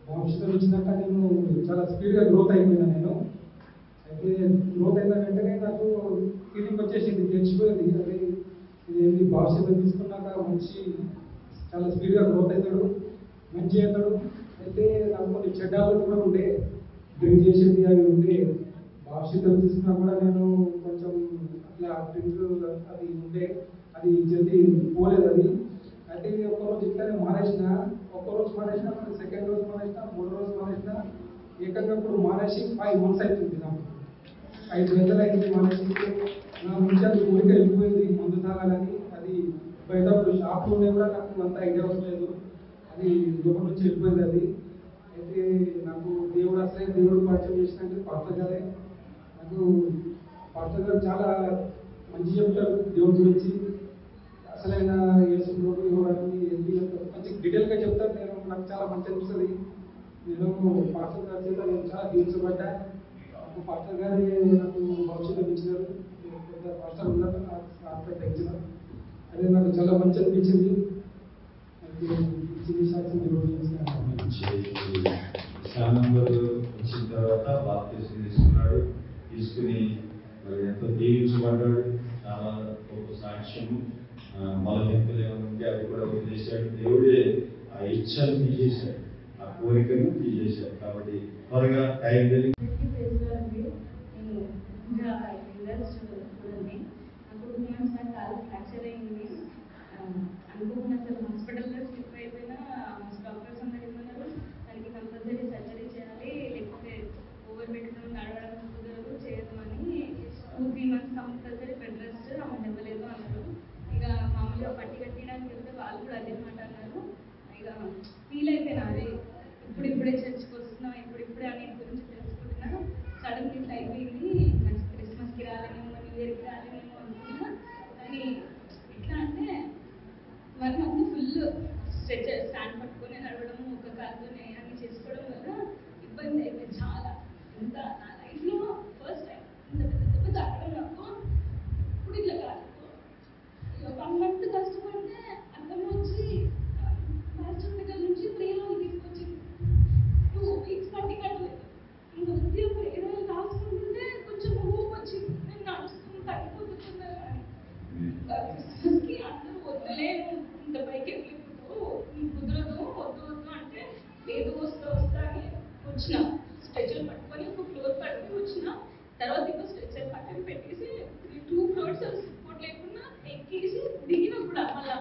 M: బాప్సితం ఇచ్చినాక నేను చాలా స్పీడ్గా గ్రోత్ అయిపోయినా. నేను అయితే గ్రోత్ అయిన వెంటనే నాకు ఫీలింగ్ వచ్చేసింది, తెలిసిపోయింది అది ఇదేంటి బాప్సితం తీసుకున్నాక మంచి చాలా స్పీడ్గా గ్రోత్ అవుతాడు, మంచి అవుతాడు. అయితే నాకు కొన్ని చెడ్డాలు కూడా ఉండే, డ్రింక్ చేసేది అవి ఉండే. బాప్సితం తీసుకున్నా కూడా నేను కొంచెం అట్లా డ్రింక్ అది ఉండే, అది జల్దీ పోలేదు అది. అయితే ఒక్కరోజు ఇట్లానే మానేసిన, ఒక్కరోజు మానేసిన, సెకండ్ రోజు మానేసిన, 3 రోజు మానేసిన. ఏకంగా ఇప్పుడు మానేసి 5 months అవుతుంది. నాకు 5 నెలలు అయింది మానేసి. నా నుంచి అది ఊరికే వెళ్ళిపోయింది మందు తాగాలని. అది బయట షాప్లోనే కూడా నాకు అంత ఐడియా వస్తలేదు, అది లోపల నుంచి వెళ్ళిపోయింది అది. అయితే నాకు దేవుడు అసలే దేవుడు పరిచయం చేసినట్టు పాస్టర్ గారే. నాకు పాస్టర్ గారు చాలా మంచి చెప్తారు దేవుడి గురించి. అసలైన యేసు ప్రభువు ఎవరని మంచి డీటెయిల్గా చెప్తారు. నాకు చాలా మంచి అనిపిస్తుంది. నేను పాస్టర్ గారి చేత నేను చాలా దీవించబడ్డా. పాస్టర్ గారి నాకు భవిష్యత్తు ఇచ్చినారు, పెద్ద పాస్టర్ ఉన్నారు, ఆస్పెక్ట్ ఇచ్చినారు. అదే నాకు చాలా మంచి అనిపించింది. అయితే
C: వచ్చిన తర్వాత బాప్తిసం తీసుకున్నాడు. తీసుకుని మరి ఎంతో దీవించబడ్డాడు. చాలా గొప్ప సాక్ష్యము. బలహీనతలు ఏమైనా ఉంటే అది కూడా వదిలేశాడు. దేవుడే ఆ ఇచ్చను తీసేశాడు, ఆ కోరికను తీసేశాడు. కాబట్టి త్వరగా టైం తెలియదు.
N: అనుకోకుండా అసలు హాస్పిటల్లో స్లిప్ అయిపోయినా డాక్టర్స్ అందరూ ఏమన్నారు, దానికి కంపల్సరీ సర్జరీ చేయాలి, లేకపోతే ఓవర్ పెట్టుకుని నడవడం కుదరదు, చేయదు అని 2-3 months compulsory bed rest amount ఇవ్వలేదు అన్నారు. ఇక మామూలుగా పట్టి కట్టడానికి వెళ్తే వాళ్ళు కూడా అదే మాట అన్నారు. ఇక ఫీల్ అయిపోయినా, అదే ఇప్పుడిప్పుడే చర్చ్కి వస్తున్నాం, ఇప్పుడిప్పుడే అన్నిటి గురించి తెలుసుకుంటున్నా. సడన్గా ఇట్లా అయిపోయింది. మంచి క్రిస్మస్కి రాలేమో, న్యూ ఇయర్కి రాలేమో అనుకున్నా. కానీ ఎట్లా అంటే 1 month ఫుల్ స్ట్రెచర్ స్టాండ్ పట్టుకొని నడవడము, ఒక కాలుతోనే అన్ని చేసుకోవడం వల్ల ఇబ్బంది అయిపోయింది చాలా. ఇంత నా లైఫ్లో ఫస్ట్ టైం ఇంత పెద్ద తాగడం నాకు. ఇప్పుడు ఇట్లా కాదు, 1 month కష్టపడితే అర్థం వచ్చి మాస్టర్ దగ్గర నుంచి ప్రేయర్లు తీసుకొచ్చింది. 2 weeks పట్టి కట్టలేదు. ఇంకా ఉద్యోగ ప్రేయర్లు రాసుకుంటుంటే కొంచెం హోప్ వచ్చింది. నేను నడుచుకుని తగ్గిపోతున్నారు కానీ క్రిస్మస్కి అందరూ వద్దులేను, ఇంత పైకి వెళ్ళిపోతూ కుదరదు, వద్దు అంటే లేదు వస్తా అని వచ్చిన. స్ట్రెచర్ పట్టుకొని ఒక ఫ్లోర్ పట్టుకుని వచ్చిన. తర్వాత ఇంకో స్ట్రెచర్ పక్కన పెట్టేసి 2 floors సపోర్ట్ లేకుండా ఎక్కేసి దిగిన కూడా మళ్ళా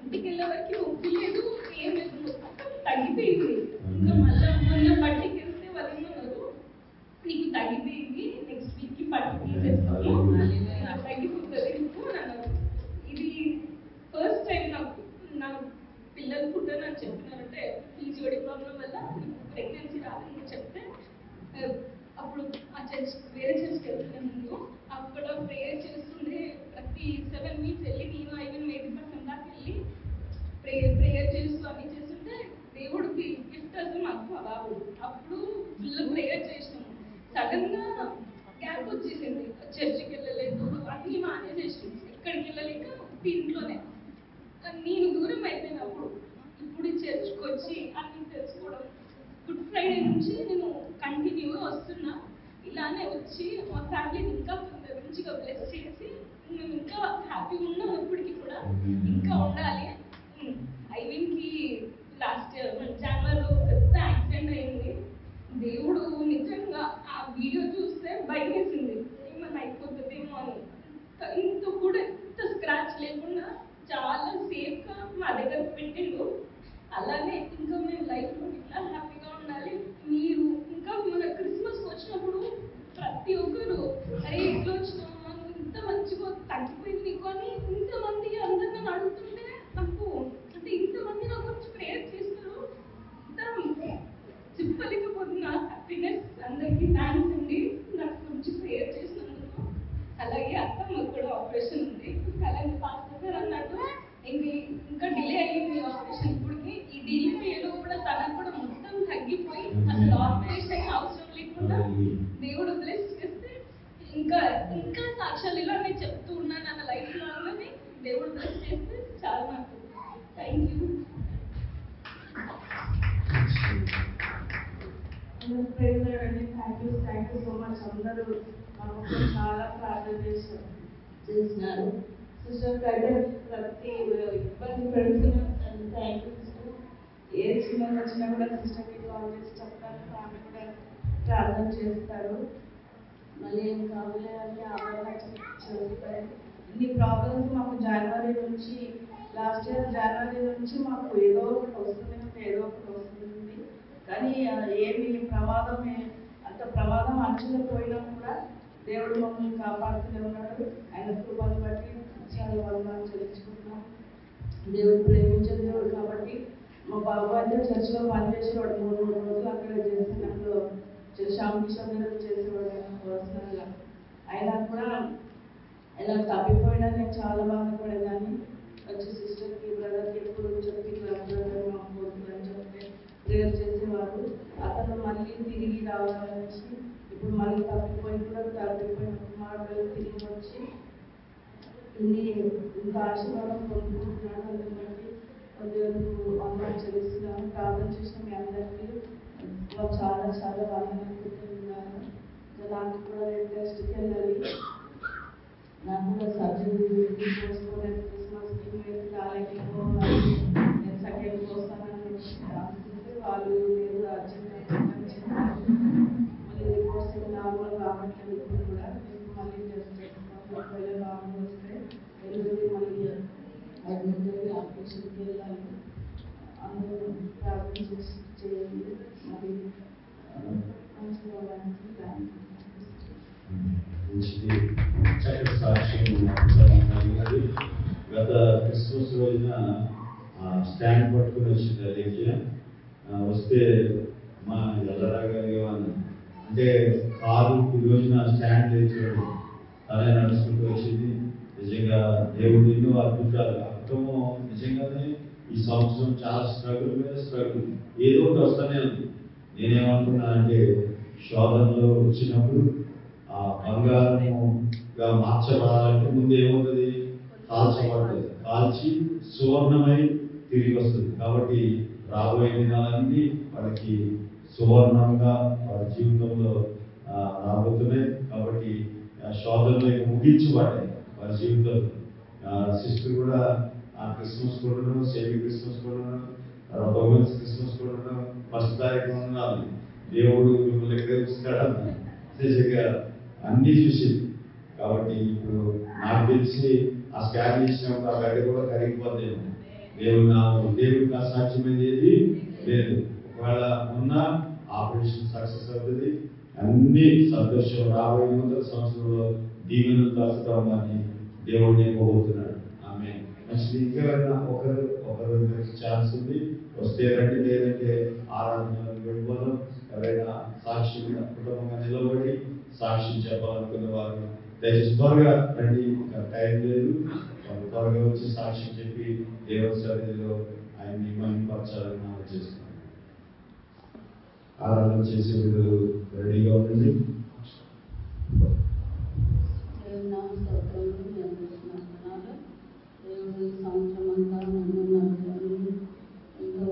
N: ఇంటికి వెళ్ళే వరకు ఒప్పి లేదు, ఏం లేదు, మొత్తం తగ్గిపోయింది. ఇంకా మళ్ళీ మొన్న పట్టికి వెళ్తే వాళ్ళు ఏమన్నారు, నీకు తగ్గిపోయింది, నెక్స్ట్ వీక్కి పట్టి తీసేస్తాము, తగ్గిపోతుంది నీకు అన్నారు. ఇది ఫస్ట్ టైం నాకు నా పిల్లలు పుట్టారని చెప్పినారంటే పీసీఓడి ప్రాబ్లం వల్ల ప్రెగ్నెన్సీ రాదని చెప్తే అప్పుడు ఆ చర్చ్ వేరే చర్చ్కి వెళ్తున్న ముందు అక్కడ ప్రేయర్ చేస్తుండే. ప్రతి 7 weeks వెళ్ళి నేను 80% దాకా వెళ్ళి ప్రేయర్ చేస్తూ అన్ని చేస్తుంటే దేవుడికి గిఫ్ట్ అసలు మాకు బాబు. అప్పుడు ఫుల్ ప్రేయర్ చేసినాము. సడన్ గా గ్యాప్ వచ్చేసింది, చర్చికి వెళ్ళలేదు, అన్ని మానేసేసింది, ఎక్కడికి వెళ్ళలేక ఇంట్లోనే. నేను దూరం అయిపోయినప్పుడు ఇప్పుడు చర్చ్కి వచ్చి అన్ని తెలుసుకోవడం. గుడ్ ఫ్రైడే నుంచి నేను కంటిన్యూగా వస్తున్నా. ఇలానే వచ్చి మా ఫ్యామిలీని ఇంకా మంచిగా బ్లెస్ చేసి మేము ఇంకా హ్యాపీగా ఉన్నాం. ఇప్పటికి కూడా ఇంకా ఉండాలి. ఐవిన్కి లాస్ట్ జనవరిలో పెద్ద యాక్సిడెంట్ అయింది. దేవుడు నిజంగా ఆ వీడియో చూస్తే భయం వేసింది, ఏమన్నా అయిపోతుందేమో అని. ఇంత కూడా ఇంత స్క్రాచ్ లేకుండా చాలా సేఫ్గా మా దగ్గర పెట్టిండు. అలానే ఇంకా మేము లైఫ్లో ఇట్లా హ్యాపీగా ఉండాలి. మీరు ఇంకా మన క్రిస్మస్కి వచ్చినప్పుడు ప్రతి ఒక్కరు అరే ఎట్లా వచ్చినావు, ఇంత మంచిగా తగ్గిపోయింది నీకు అని ఇంతమంది అందరు నన్ను అడుగుతుంటే నాకు అంటే ఇంతమంది నా గురించి ప్రేయర్ చేస్తారు. చెప్పలేకపోతున్నా హ్యాపీనెస్. అందరికీ థ్యాంక్స్ అండి నాకు గురించి ప్రేయర్ చేసినందుకు. అలాగే అత్తమ్మకు కూడా ఆపరేషన్ ఉంది. అలాగే పాస్టర్ గారు అన్నట్టు ఇంకా డిలే అయ్యింది ఆపరేషన్. ఇప్పటికి ఈ డిలే అయ్యేలో కూడా తనకు కూడా మొత్తం తగ్గిపోయి అసలు ఆపరేషన్ అవసరం లేకుండా దేవుడు బ్లెస్ చేస్తే ఇంకా ఇంకా సాక్ష్యాలు ఇలానే చెప్తూ ఉన్నాను. నా లైఫ్ లో అన్నది దేవుడు బ్లెస్ చేస్తే చాలా నాకు thank you.
K: Thank you so much. అందరూ చాలా ప్రార్థన చేసినారు. సిస్టర్ అయితే ప్రతి ఇబ్బంది పెడుతున్నారు. Thank you sister. ఏ చిన్న వచ్చినా కూడా సిస్టర్కి కాల్ చేసి చెప్తారు, ఆమె కూడా ప్రార్థన చేస్తారు. మళ్ళీ ఏం కావాలి అని ఆమె చెప్తారు. ఇన్ని ప్రాబ్లమ్స్ మాకు జనవరి నుంచి లాస్ట్ ఇయర్ జనవరి నుంచి మాకు ఏదో ఒకటి వస్తుంది. కానీ ఏమి ప్రమాదం అంత ప్రమాదం అంచులో పోయినా కూడా దేవుడు మమ్మల్ని కాపాడుతూనే ఉన్నాడు. ఆయన కృపను బట్టి చాలా వందనాలు చెల్లించుకుంటున్నాం. దేవుడు ప్రేమించే దేవుడు కాబట్టి మా బాబు అయితే చర్చిలో పనిచేసేవాడు. 3 రోజులు అక్కడ చేసినప్పుడు శ్యామకిషన్ దగ్గర చేసేవాడు పర్సనల్గా. అయినా కూడా ఇలా తప్పిపోయినా నేను చాలా బాధపడేదాన్ని. వచ్చి సిస్టర్కి బ్రదర్కి ఎప్పుడు చెప్పి బ్రదర్ మాకు పోతుందని చెప్తే ప్రేయర్ చేసేవారు. అతను మళ్ళీ తిరిగి రావాలని ఇప్పుడు మళ్ళీ తప్పిపోయిన కుమారుడు తిరిగి వచ్చి ఇంత ఆశీర్వాదం పొందుకుంటున్నాడు. అందుకంటే దేవుడు వందనాలు చెల్లిస్తున్నాను. ప్రార్థన చేసిన మీ అందరికీ చాలా చాలా వందనాలు. నాకు కూడా నేను టెస్ట్కి వెళ్ళాలి. నాకు కూడా సర్జరీ చేసుకోలేదు. క్రిస్మస్కి మీరు రాలేకపోవాలి, నేను సెకండ్కి వస్తానని ఆశిస్తే వాళ్ళు లేదు అర్జెంట్ మళ్ళీ రిపోర్ట్స్ నార్మల్ రావట్లేదు. ఇప్పుడు కూడా మళ్ళీ టెస్ట్ చేస్తాను. ఒకవేళ నార్మల్ వస్తే ఎల్లుండి మళ్ళీ అడ్మిట్ అయ్యి ఆపరేషన్కి వెళ్ళాలి. అందరూ ప్రార్థన చేయండి. మరి మంచిగా థ్యాంక్
G: చక్కటి సాక్ష్యం. గత క్రిస్మస్ రోజున స్టాండ్ పట్టుకుని వచ్చింది అలేఖ్య. వస్తే మా ఎల్లరాగాలి అంటే కారు ఈ రోజున స్టాండ్ తెచ్చాడు. తనే నడుచుకుంటూ వచ్చింది. నిజంగా దేవుడు ఎన్నో అద్భుతాలు. అర్థము నిజంగానే ఈ సంవత్సరం చాలా స్ట్రగుల్ మీద స్ట్రగుల్ ఏదో ఒకటి వస్తూనే ఉంది. నేనేమనుకున్నా అంటే శోధనలో వచ్చినప్పుడు ఆ బంగారముగా మార్చబడాలంటే ముందు ఏమవుతుంది, కాల్చబడుతుంది. కాల్చి సువర్ణమై తిరిగి వస్తుంది. కాబట్టి రాబోయే దినాలన్నీ వాళ్ళకి సువర్ణంగా వాళ్ళ జీవితంలో రాబోతున్నాయి. కాబట్టి శోధనలో ముగించబడ్డాయి వాళ్ళ జీవితంలో. సిస్టర్ కూడా క్రిస్మస్ కూడా సేమి క్రిస్మస్ కూడా భగవంత్ క్రిస్మస్ కూడా 1వ తారీఖు ఉన్నారు. దేవుడు మిమ్మల్ని ఎక్కడ చూస్తాడన్న నిజంగా అన్నీ చూసింది. కాబట్టి ఇప్పుడు నాకు తెలిసి ఆ స్కాన్ చేసినప్పుడు ఆ గడ్డ కూడా కరిగిపోతేమో. దేవుడికి అసాధ్యమైనది ఏది లేదు. ఒకవేళ ఉన్న ఆపరేషన్ సక్సెస్ అవుతుంది. అన్ని సంతోషం రాబోయే 100 సంవత్సరంలో దీవెనలు దాచుతామని దేవుడు నేర్పబోతున్నాడు. ఆమె మంచిది. ఇంకెవరైనా ఒకరు ఛాన్స్ ఉంది, వస్తే రండి, లేదంటే ఆరాధనలకు వెళ్ళిపోదాం. ఎవరైనా సాక్షి కుటుంబంగా నిలబడి సాక్షి చెప్పాలనుకున్న వారు దయచేసి త్వరగా రండి. ఇంకా టైం లేదు. త్వరగా వచ్చి సాక్షి చెప్పి దేవుని సన్నిధిలో ఆయన్ని మహిమపరచాలని ఆలోచిస్తున్నాను. ఆరాధన చేసే విధులు రెడీగా ఉండండి.
K: దేవుడు ఈ సంవత్సరం అంతా ఎంతో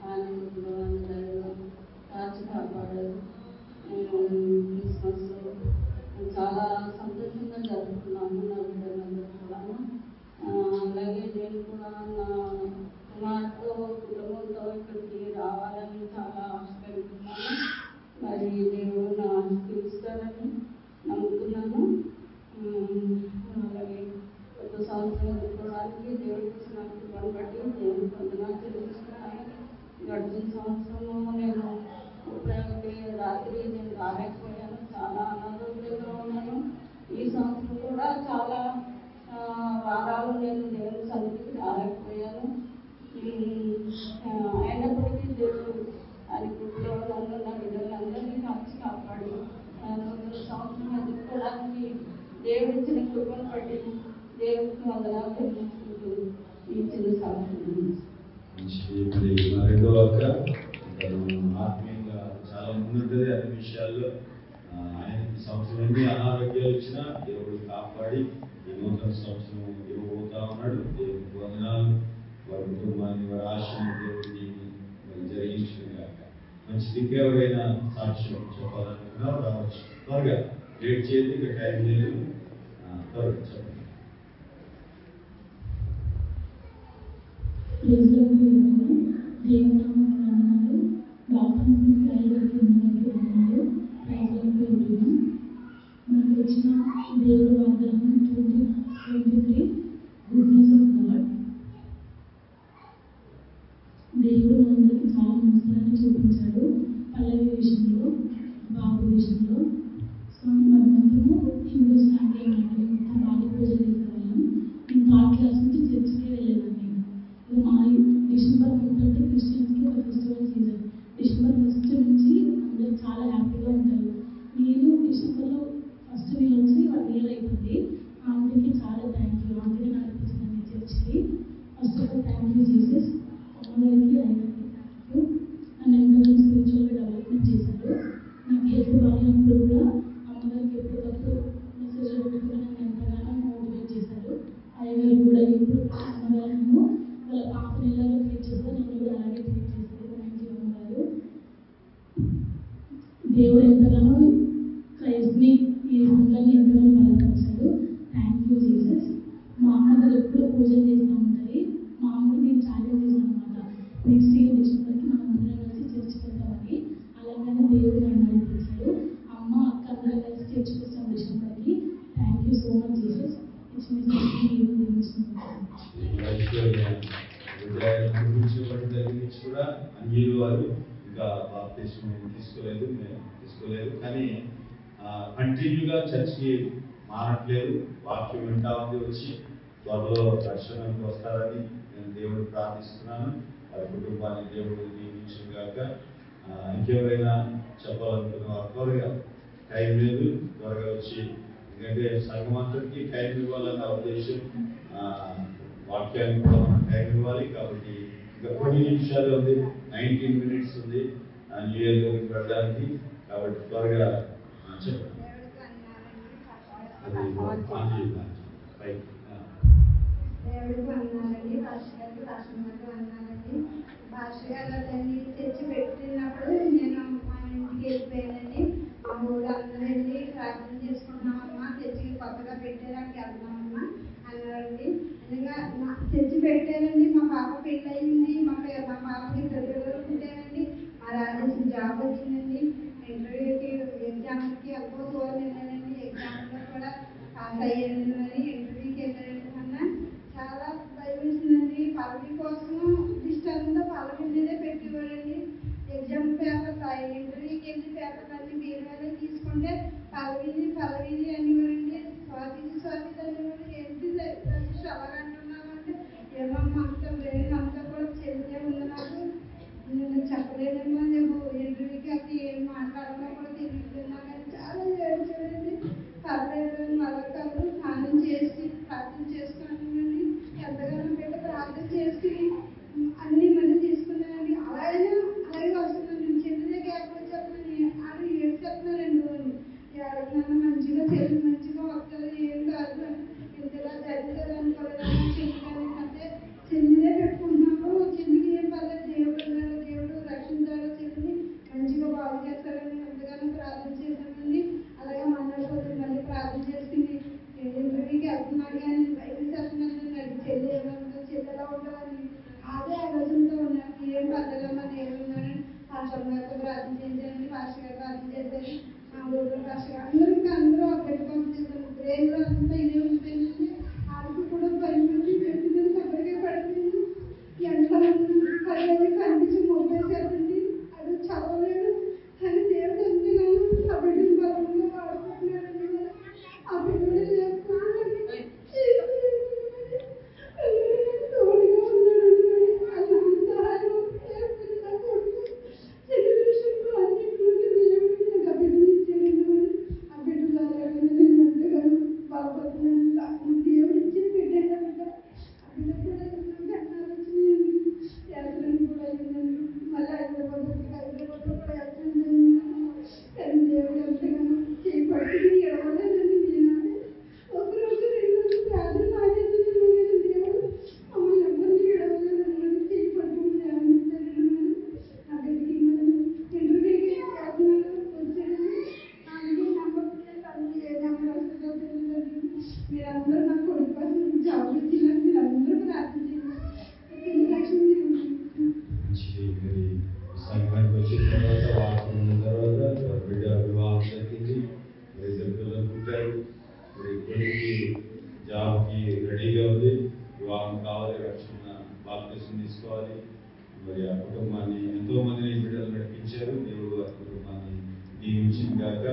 K: ఆనందంగా కాచి కాపాడారు. క్రిస్మస్ చాలా సంతోషంగా జరుపుకున్నాము. నా బిడ్డలందరూ కూడా అలాగే దానికి దేవుడి కోసం నాకు కృపను బట్టి దేవుడి వందనాలు చెల్లిస్తున్నాను. గడిచిన సంవత్సరము నేను ఉపయోగపడి రాత్రి నేను రాలేకపోయాను, చాలా అనారోగ్యంగా ఉన్నాను. ఈ సంవత్సరం కూడా చాలా వారాలు నేను దేవుని సన్నిధికి రాలేకపోయాను. అయినప్పటికీ దేవుడు అది కృపలో నన్ను నా బిడ్డలందరినీ కాచి కాపాడి నూతన సంవత్సరం ఎదుర్కోవడానికి దేవుడిచ్చిన కృపను బట్టి దేవుడికి వందనాలు చెల్లించుకుంటూ ఈ చిన్న సంవత్సరం
G: మరి మా రెండో అక్క ఆత్మీయంగా చాలా ముందుంటుంది అన్ని విషయాల్లో. ఆయనకి సంవత్సరం ఎన్ని అనారోగ్యాలు వచ్చినా దేవుడు కాపాడి ఈ నూతన సంవత్సరం ఇవ్వబోతా ఉన్నాడు. దేవుడికి వందనాలు. వారి కుటుంబాన్ని, వారి ఆశని దేవుడిని జరిగించిన కాక మంచిది. ఎవరైనా సాక్ష్యం చెప్పాలనుకున్నా రావచ్చు. త్వరగా లేట్ చేయదు, ఇక టైం లేదు, త్వరగా చెప్పండి.
J: మనకు వచ్చిన దేవుడు వాగ్దానం 2023 గుడ్నెస్ ఆఫ్ గాడ్. దేవుడు మనందరికీ చాలా మోసాలను చూపించాడు. పల్లవి విషయంలో, బాబు విషయంలో. సో మనమందరము హిందూస్ ఫ్యామిలీ అన్నమాట. మొత్తం బాగా పూజలు చేసేవాళ్ళం. నేను 3rd క్లాస్ నుంచి చర్చికి వెళ్ళేదాన్ని. ఇది మా డిసెంబర్ మంత్ అంటే క్రిస్టియన్స్కి ఒక ఫెస్టివల్ సీజన్. డిసెంబర్ 1st నుంచి అందరూ చాలా హ్యాపీగా ఉంటారు. నేను డిసెంబర్లో ఫస్ట్ వీక్ వచ్చి 1 year అయిపోయింది. ఆంటీకి చాలా థ్యాంక్ యూ. ఆంటీని నడిపించిందండి చర్చికి. First of all thank you Jesus. అమ్మగారికి రైతుకి థ్యాంక్ యూ. నన్ను ఎంతగానో స్పిరిచువల్గా డెవలప్మెంట్ చేశారు. నాకు హెల్త్ బాగాలేనప్పుడు కూడా అమ్మగారికి ఎప్పటికప్పుడు మెసేజ్ పెట్టుకుని నన్ను ఎంతగానో మోటివేట్ చేశారు. అయ్యగారు కూడా ఇప్పుడు అమ్మగారు నన్ను వాళ్ళ పాపని ఎలాగో ట్రీట్ చేస్తారు, నన్ను కూడా అలాగే ట్రీట్ చేస్తారు. థ్యాంక్ యూ అమ్మగారు. దేవుడు ఎంతగానో క్రైస్ట్ని ఈ సంఘాన్ని ఎంతగానో బలపరిచాడు. Thank you Jesus. మా అమ్మగారు ఎప్పుడూ పూజలు చేస్తూ ఉంటుంది. మా అమ్మకి నేను ఛాలెంజ్ చేశాను అనమాట, నెక్స్ట్ ఇయర్ డిసెంబర్కి మనం అందరం కలిసి చర్చికి వెళ్తామని. అలాగనే దేవుడు నన్ను నడిపించాడు. అమ్మ అక్క అందరం కలిసి చర్చికి వస్తాం డిసెంబర్కి. Thank you so much Jesus. It's మీ
G: కూడా అంగీలు వారు ఇంకా బాప్తిస్మం తీసుకోలేదు. కానీ కంటిన్యూగా చర్చికి మానట్లేదు. వాక్యం వింటా ఉంది, వచ్చి త్వరలో రక్షణకు వస్తారని నేను దేవుడు ప్రార్థిస్తున్నాను. వారి కుటుంబాన్ని దేవుడు దీవించును గాక. ఇంకెవరైనా చెప్పాలనుకున్న వారు త్వరగా, టైం లేదు, త్వరగా వచ్చి, ఎందుకంటే సంఘం అంతటికి టైం ఇవ్వాలన్న ఉద్దేశం. వాక్యానికి కూడా మనం టైం ఇవ్వాలి. కాబట్టి ఇంకా కొన్ని నిమిషాలు ఉంది, 19 minutes ఉంది న్యూ ఇయర్ లోకి వెళ్ళడానికి. కాబట్టి త్వరగా చెప్పండి.
A: దేవుడికి వందనాలండి. భాష గారికి వందనాలండి. భాష గారు దాన్ని తెచ్చి పెట్టినప్పుడు నేను మా ఇంటికి వెళ్ళిపోయానండి. మా ఊరు అందరూ వెళ్ళి ప్రార్థన చేసుకున్నామమ్మా, తెచ్చి కొత్తగా పెట్టేదానికి వెళ్తున్నామమ్మా అన్నారండి. నిజంగా తెచ్చి పెట్టారండి. మా పాప పెళ్ళి అయింది. మా పాపకి 2 పిల్లలు పుట్టారండి. మా రాజేసి జాబ్ వచ్చిందండి. ఇంటర్వ్యూకి ఎగ్జామ్కి వెళ్ళిపోవాలి వెళ్ళానండి. ఎగ్జామ్లో కూడా పాస్ అయ్యాను. మరి ఇంటర్వ్యూకి వెళ్ళానండి. మొన్న చాలా భయం వేసిందండి. పల్లవి కోసం లిస్ట్ అంతా పల్లవి మీదే పెట్టేవాడండి. ఎగ్జామ్ పేపర్ ఇంటర్వ్యూకి వెళ్ళి పేపర్లు అన్ని బీరువాలో తీసుకుంటే పల్లవిది అనేవాడండి. స్వాతి అనేవాడు. ఏంటి అలాగంటున్నాను అంటే, ఏమమ్మా అంత బ్రెయిన్ అంతా కూడా చెల్లిదే ఉంది, నాకు నేను చెప్పలేదేమో, నేను ఇంటర్వ్యూకి అది ఏం మాట్లాడాలో కూడా తెలియదు నాకు అని చాలా ఏడ్చాడండి. పర్లేదు మళ్ళీ కాదు, స్నానం చేసి ప్రార్థన చేసుకున్నానండి. ఎంతగానో పెద్ద ప్రార్థన చేసుకుని అన్ని మళ్ళీ తీసుకున్నానండి. అలాగే వస్తున్నాను. చెల్లిదే గ్యాప్ వచ్చేస్తున్నాను. అది ఏడ్చేస్తున్నానండి. ఏడుతున్నాను. మంచిగా చెల్లి మంచిగా వస్తుంది, ఏం కాదు, ఇంతలా జరుగుతుంది అనుకోలేదన్నా. చెల్లి అంటే చెల్లిదే పెట్టుకుంటున్నాము. చెల్లికి ఏం పర్లేదు, దేవుడు రక్షించాడు, చెల్లిని మంచిగా బాగు చేస్తాడని ఎంతగానో ప్రార్థన చేశానండి. అలాగే మళ్ళీ మళ్ళీ ప్రార్థన చేసుకుని ఇంటర్వ్యూకి వెళ్తున్నాడు. కానీ బయట చేస్తున్నాను. చెల్లి ఏమన్నా చెల్లి ఎలా ఉంటుందని అదే ఆలోచనతో ఉన్నాను. ఏం పర్లేదమ్మా, నేను ఉన్నానని పాస్టర్ గారితో ప్రార్థన చేశానండి. పాస్టర్ గారు ప్రార్థన చేశారు. మా ఊళ్ళో పాస్టర్ గారు అందరూ పెట్టుకొని చేశాను. బ్రెయిన్లో అంతా ఇదే ఉండిపోయిందండి. ఆడికి కూడా 10 మంది పెట్టిన
G: చేసుకోవాలి. మరి ఆ కుటుంబాన్ని ఎంతో మందిని బిడ్డలు నడిపించారు. దేవుడు ఆ కుటుంబాన్ని దీవించింది గాక.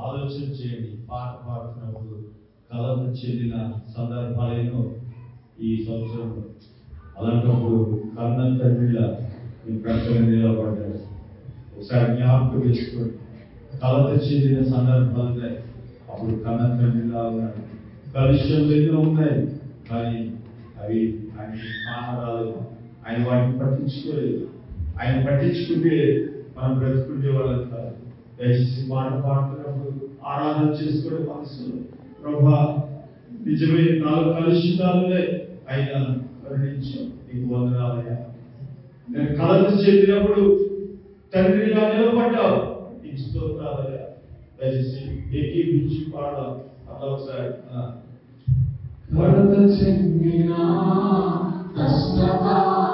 O: ఆలోచన చేయండి. పాట పాడుతున్నప్పుడు కలవరం చెందిన సందర్భాలను ఈ సంవత్సరంలో అలాంటప్పుడు కన్న తండ్రిలా మీ ప్రక్కన నిలబడ్డారు. ఒకసారి జ్ఞాపకం చేసుకోండి. కలత చెందిన సందర్భాలు ఉన్నాయి. అప్పుడు కన్న తండ్రిలా ఉన్నాడు. కలుష్యంలో ఎన్నో ఉన్నాయి, కానీ అవి ఆయనకి కానరాలేదు. ఆయన వాటిని పట్టించుకోలేదు. ఆయన పట్టించుకుంటే మనం బ్రతుకుంటే వాళ్ళం కాదు. దయచేసి మాట పాడుతున్నప్పుడు ఆరాధన చేసుకునే మనసులో ప్రభా నిజమే నాలుగు కలుషితాలునే అయినా కరుణించు, నీకు వందనాలయ్యా. నేను కలత చెందినప్పుడు తండ్రిగా నిలబడ్డావు, నీకు స్తోత్రాలయ్యా. దయచేసి ఏకీపించి పాడదాం. అలా ఒకసారి
B: కలత చెందిన కష్టకాలం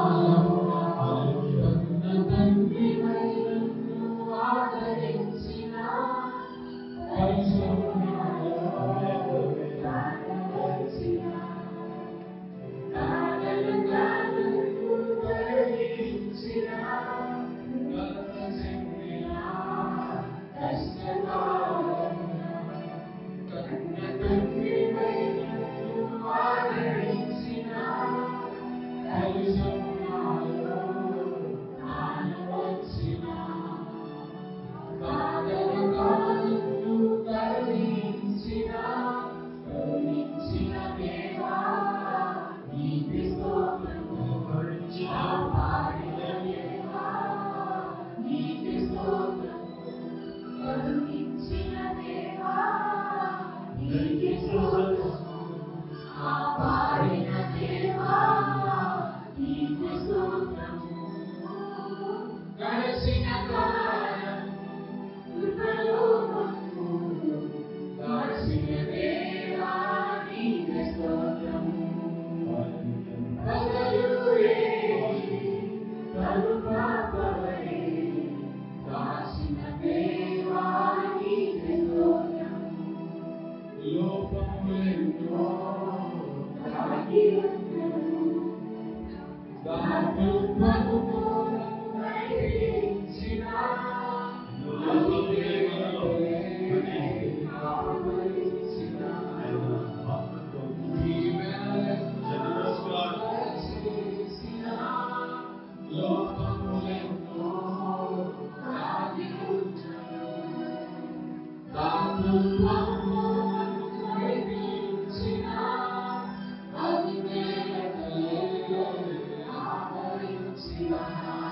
P: Shiva.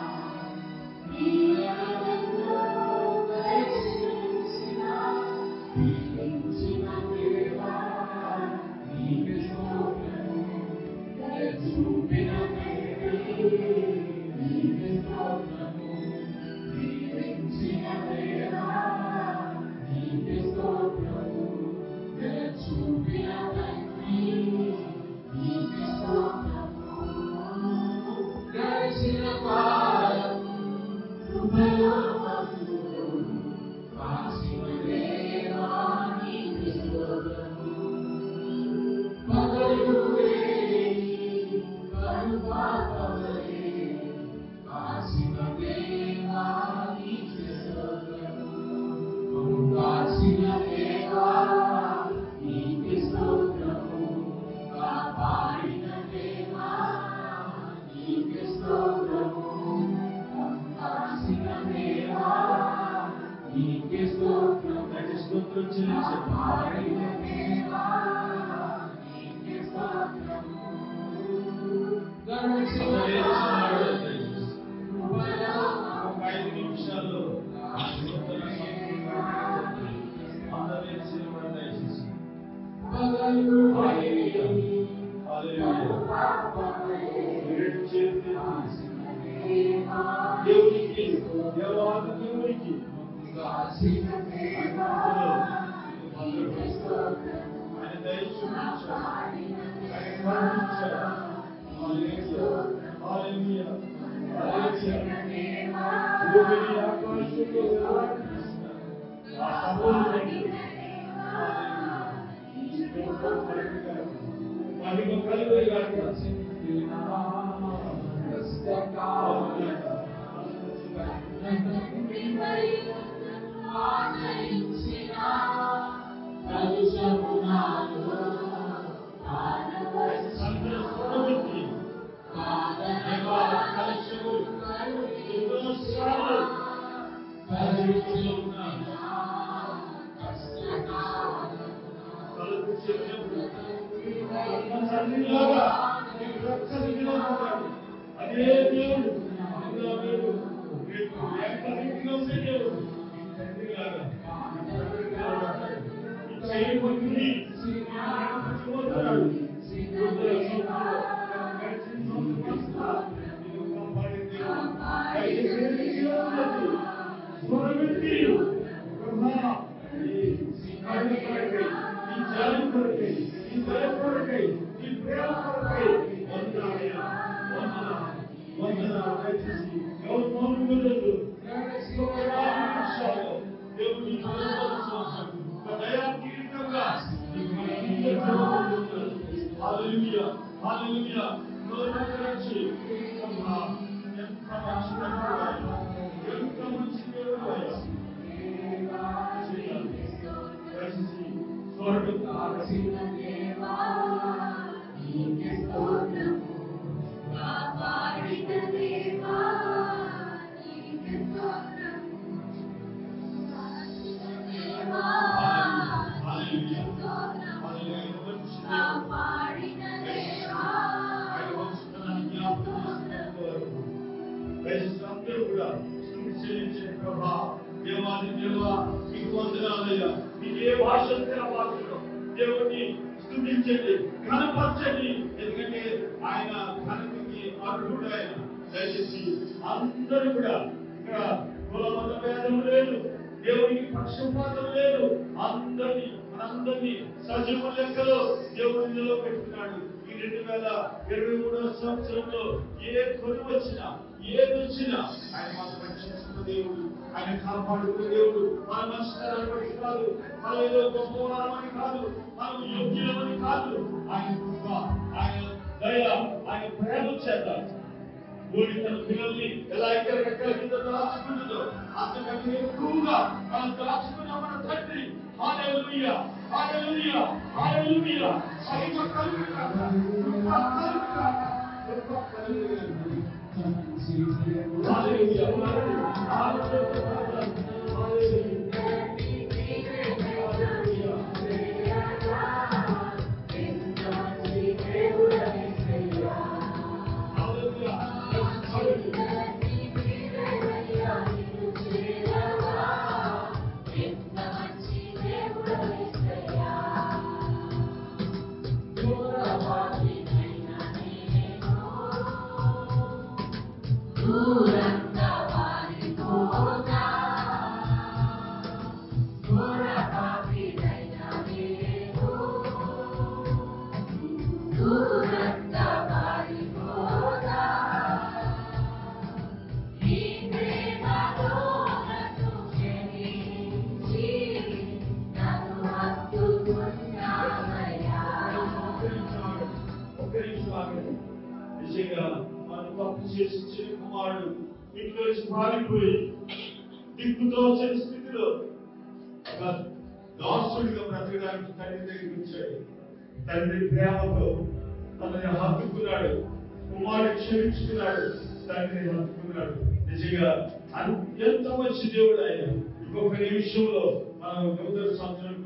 O: నిమిషంలో మనం నూతన సంవత్సరం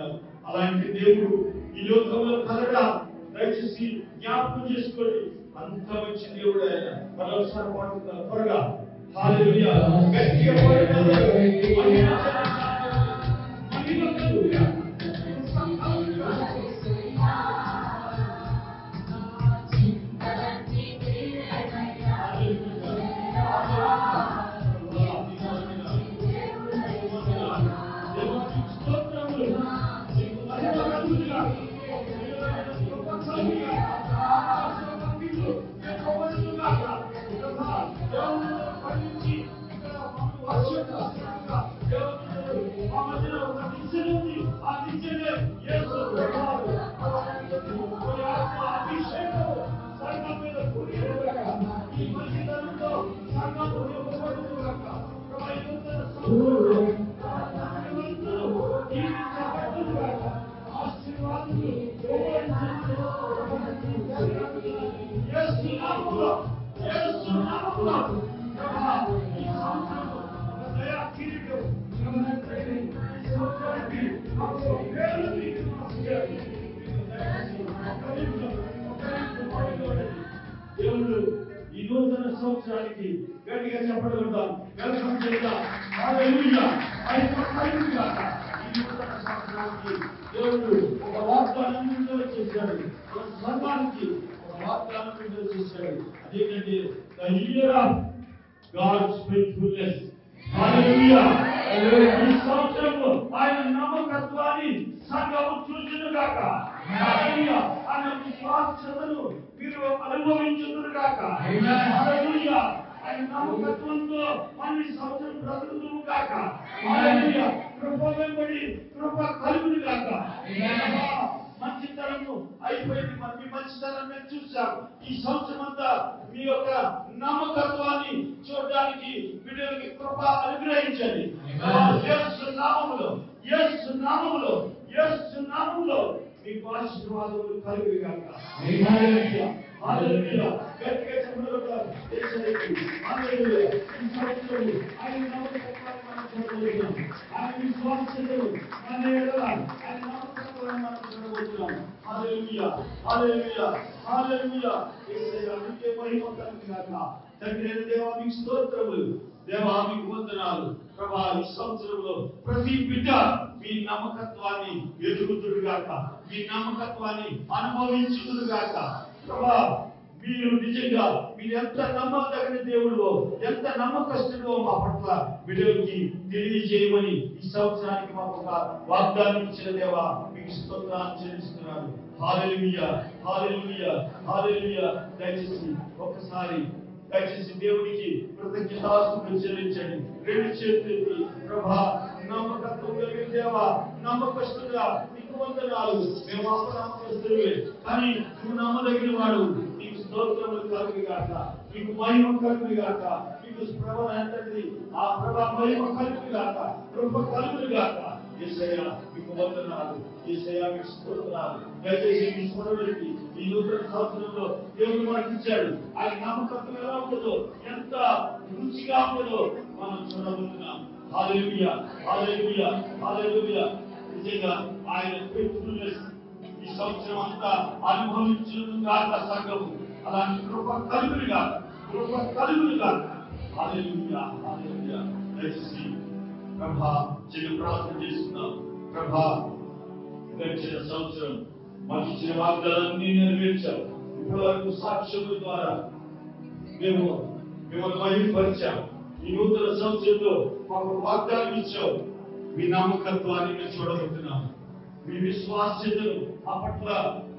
O: వందనాలు. అలాంటి దేవుడు ఈ లోకంలో కలడా దయచేసి జ్ఞాపకం చేసుకోండి. అంత మంచి దేవుడు ఆయన. మరొకసారి పాడుతున్నా త్వరగా హల్లెలూయా గట్టిగా దేవుడు ఈ నూతన సంవత్సరానికి గట్టిగా చెప్పగలుగుతాం. వెల్కమ్ చేద్దాం. హల్లెలూయా. ఈ నూతన సంవత్సరానికి దేవుడు ఒక వాగ్దానం విడుదల చేశాడు. మన సంఘానికి ఒక వాగ్దానం విడుదల చేశాడు. అదేంటంటే the year of God's faithfulness. హల్లెలూయా. ఈ సంవత్సరంలో ఆయన నమ్మకత్వాన్ని సంఘము చూచును గాక. హల్లెలూయా. ఆయన విశ్వాసతను మీరు అనుభవించుదురు గాక. హల్లెలూయా. ఆయన నమ్మకత్వంతో మన సంవత్సరం బ్రతుకుదుము గాక. హల్లెలూయా. కృప వెంబడి కృప కలుగును గాక. మంచితనము అయిపోయింది. మీ మంచితనం మేము చూసాం. ఈ సంవత్సరం అంతా మీ యొక్క నమ్మకత్వాన్ని చూడడానికి బిడ్డలకి కృప అనుగ్రహించండి. యేసు నామములో యేసు నామములో యేసు నామములో మీకు ఆశీర్వాదములు కలుగును గాక. హల్లెలూయా. హల్లెలూయా. గట్టిగా చెప్పగలుగుతారు. హల్లెలూయా. ఈ సంవత్సరం ఆయన నమ్మకత్వాన్ని మనం చూడగలుగుతాం. ఆయన విశ్వాసతను మన ఎడల ఆయన నమ్మకత్వాన్ని మనం చూడగలుగుతాం. హల్లెలూయా. హల్లెలూయా. హల్లెలూయా. యేసయ్యా నీకే మహిమ కలుగును గాక. తండ్రి అయిన దేవా మీకు స్తోత్రములు. దేవా మీకు వందనాలు. ప్రభా ఈ సంవత్సరంలో ప్రతి బిడ్డ మీ నమ్మకత్వాన్ని ఎదుగుతుడు గాక. మీ నమ్మకత్వాన్ని అనుభవించుదురు గాక. ప్రభా మీరు నిజంగా మీరు ఎంత నమ్మదగిన దేవుడో ఎంత నమ్మకస్తుడో మా పట్ల బిడ్డలకి తెలియజేయమని ఈ సంవత్సరానికి మాకు ఒక వాగ్దానం ఇచ్చిన దేవా మీకు స్తోత్రాలు చెల్లిస్తున్నాను. హల్లెలూయా. హల్లెలూయా. హల్లెలూయా. దయచేసి ఒకసారి దయచేసి దేవునికి కృతజ్ఞతాస్తుతులు చెల్లించండి. రెండు చేతులెత్తి ప్రభా నమ్మకత్వం కలిగిన దేవా నమ్మకస్తుడా నీకు వందనాలు. మేము అపనమ్మకస్తులే కానీ నువ్వు నమ్మదగిన వాడు. నీకు స్తోత్రములు కలుగు గాక. నీకు మహిమ కలుగు గాక. నీకు ప్రభ ఎంతటి ఆ ప్రభ మహిమ కలుగు గాక. కృప కలుగు గాక. యేసయ్యా మీకు వందనాలు. యేసయ్యా మీకు స్తోత్రాలు. దయచేసి మీ స్వరుడికి ఈ నూతన సంవత్సరంలో దేవుడు మనకి ఇచ్చాడు. ఆయన నమ్మకత్వం ఎలా ఉంటుందో ఎంత రుచిగా ఉంటుందో మనం చూడబోతున్నాం. హల్లెలూయా. హల్లెలూయా. హల్లెలూయా. నిజంగా ఆయన ఫెయిత్ఫుల్నెస్ ఈ సంవత్సరం అంతా అనుభవించును గాక సంఘము. అలాంటి కృప కలుగును గాక. కృప కలుగును గాక. హల్లెలూయా. హల్లెలూయా. దయచేసి ప్రభా చిన్న ప్రార్థన చేస్తున్నాం. ప్రభా గడిచిన సంవత్సరం మాకు ఇచ్చిన వాగ్దానాన్ని నెరవేర్చాం. ఇప్పటి వరకు సాక్ష్యముల ద్వారా మేము మిమ్మల్ని మహిమపరిచాం. ఈ నూతన సంవత్సరంలో మాకు వాగ్దానం ఇచ్చాం. మీ నమ్మకత్వాన్ని మేము చూడబోతున్నాం. మీ విశ్వాస్యతను ఆ పట్ల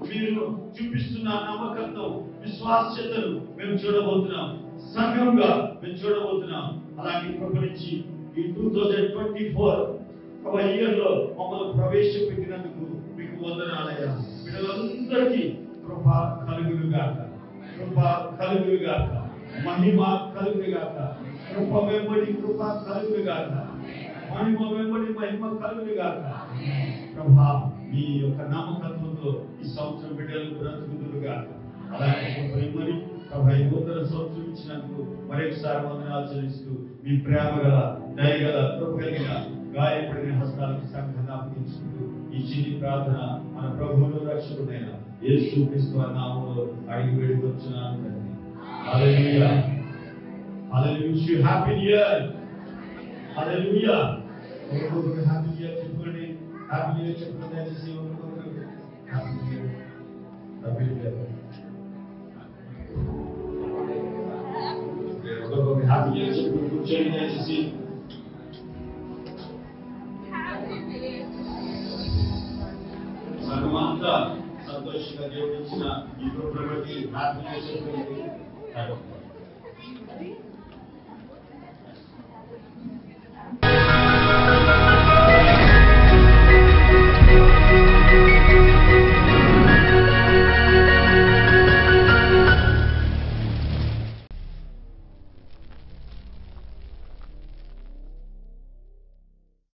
O: మీరు చూపిస్తున్న నమ్మకత్వం విశ్వాస్యతను మేము చూడబోతున్నాం. సంఘంగా మేము చూడబోతున్నాం. అలాంటి కృపనిచ్చి ఈ 2024 ఇయర్ లో మమ్మల్ని ప్రవేశపెట్టినందుకు మీకు వందనాలయ్యా. బిడ్డలందరికీ కృప కలుగును గాక. కృప కలుగును గాక. మహిమ కలుగును గాక. కృప వెంబడి కృప కలుగును గాక. మహిమ వెంబడి మహిమ కలుగును గాక. ప్రభా మీ యొక్క నమ్మకత్వంతో ఈ సంవత్సరం బిడ్డలు బ్రతుకుదురు గాక. అలాగే మరి ప్రభా ఈ నూతన సంవత్సరం ఇచ్చినందుకు మరొకసారి వందనాలు చెల్లిస్తూ మీ ప్రేమ గల దయగల కృప కలిగిన గాయపడిన హస్తాలకు సంఘాన్ని అప్పగించుకుంటూ ఈ చిన్ని ప్రార్థన మన ప్రభువును రక్షకుడైన యేసుక్రీస్తు వారి నామములో అడిగి వేడుకొచ్చున్నాను తండ్రి. Hallelujah. Hallelujah. Wish you happy new year. Hallelujah. ఒకరికొకరు హ్యాపీ న్యూ ఇయర్ చెప్పుకోండి. హ్యాపీ న్యూ ఇయర్ చెప్పుకోండి. దయచేసి ఒకరికొకరు happy new year. Happy new year. ఒకరికొకరు హ్యాపీ న్యూ ఇయర్ చెప్పుకోండి. కూర్చోండి దయచేసి. సంగమంతా సంతోషంగా దేవుడు ఇచ్చిన ఈ ప్రోగ్రామ్ హ్యాపీ న్యూ ఇయర్ చెప్పుకోండి.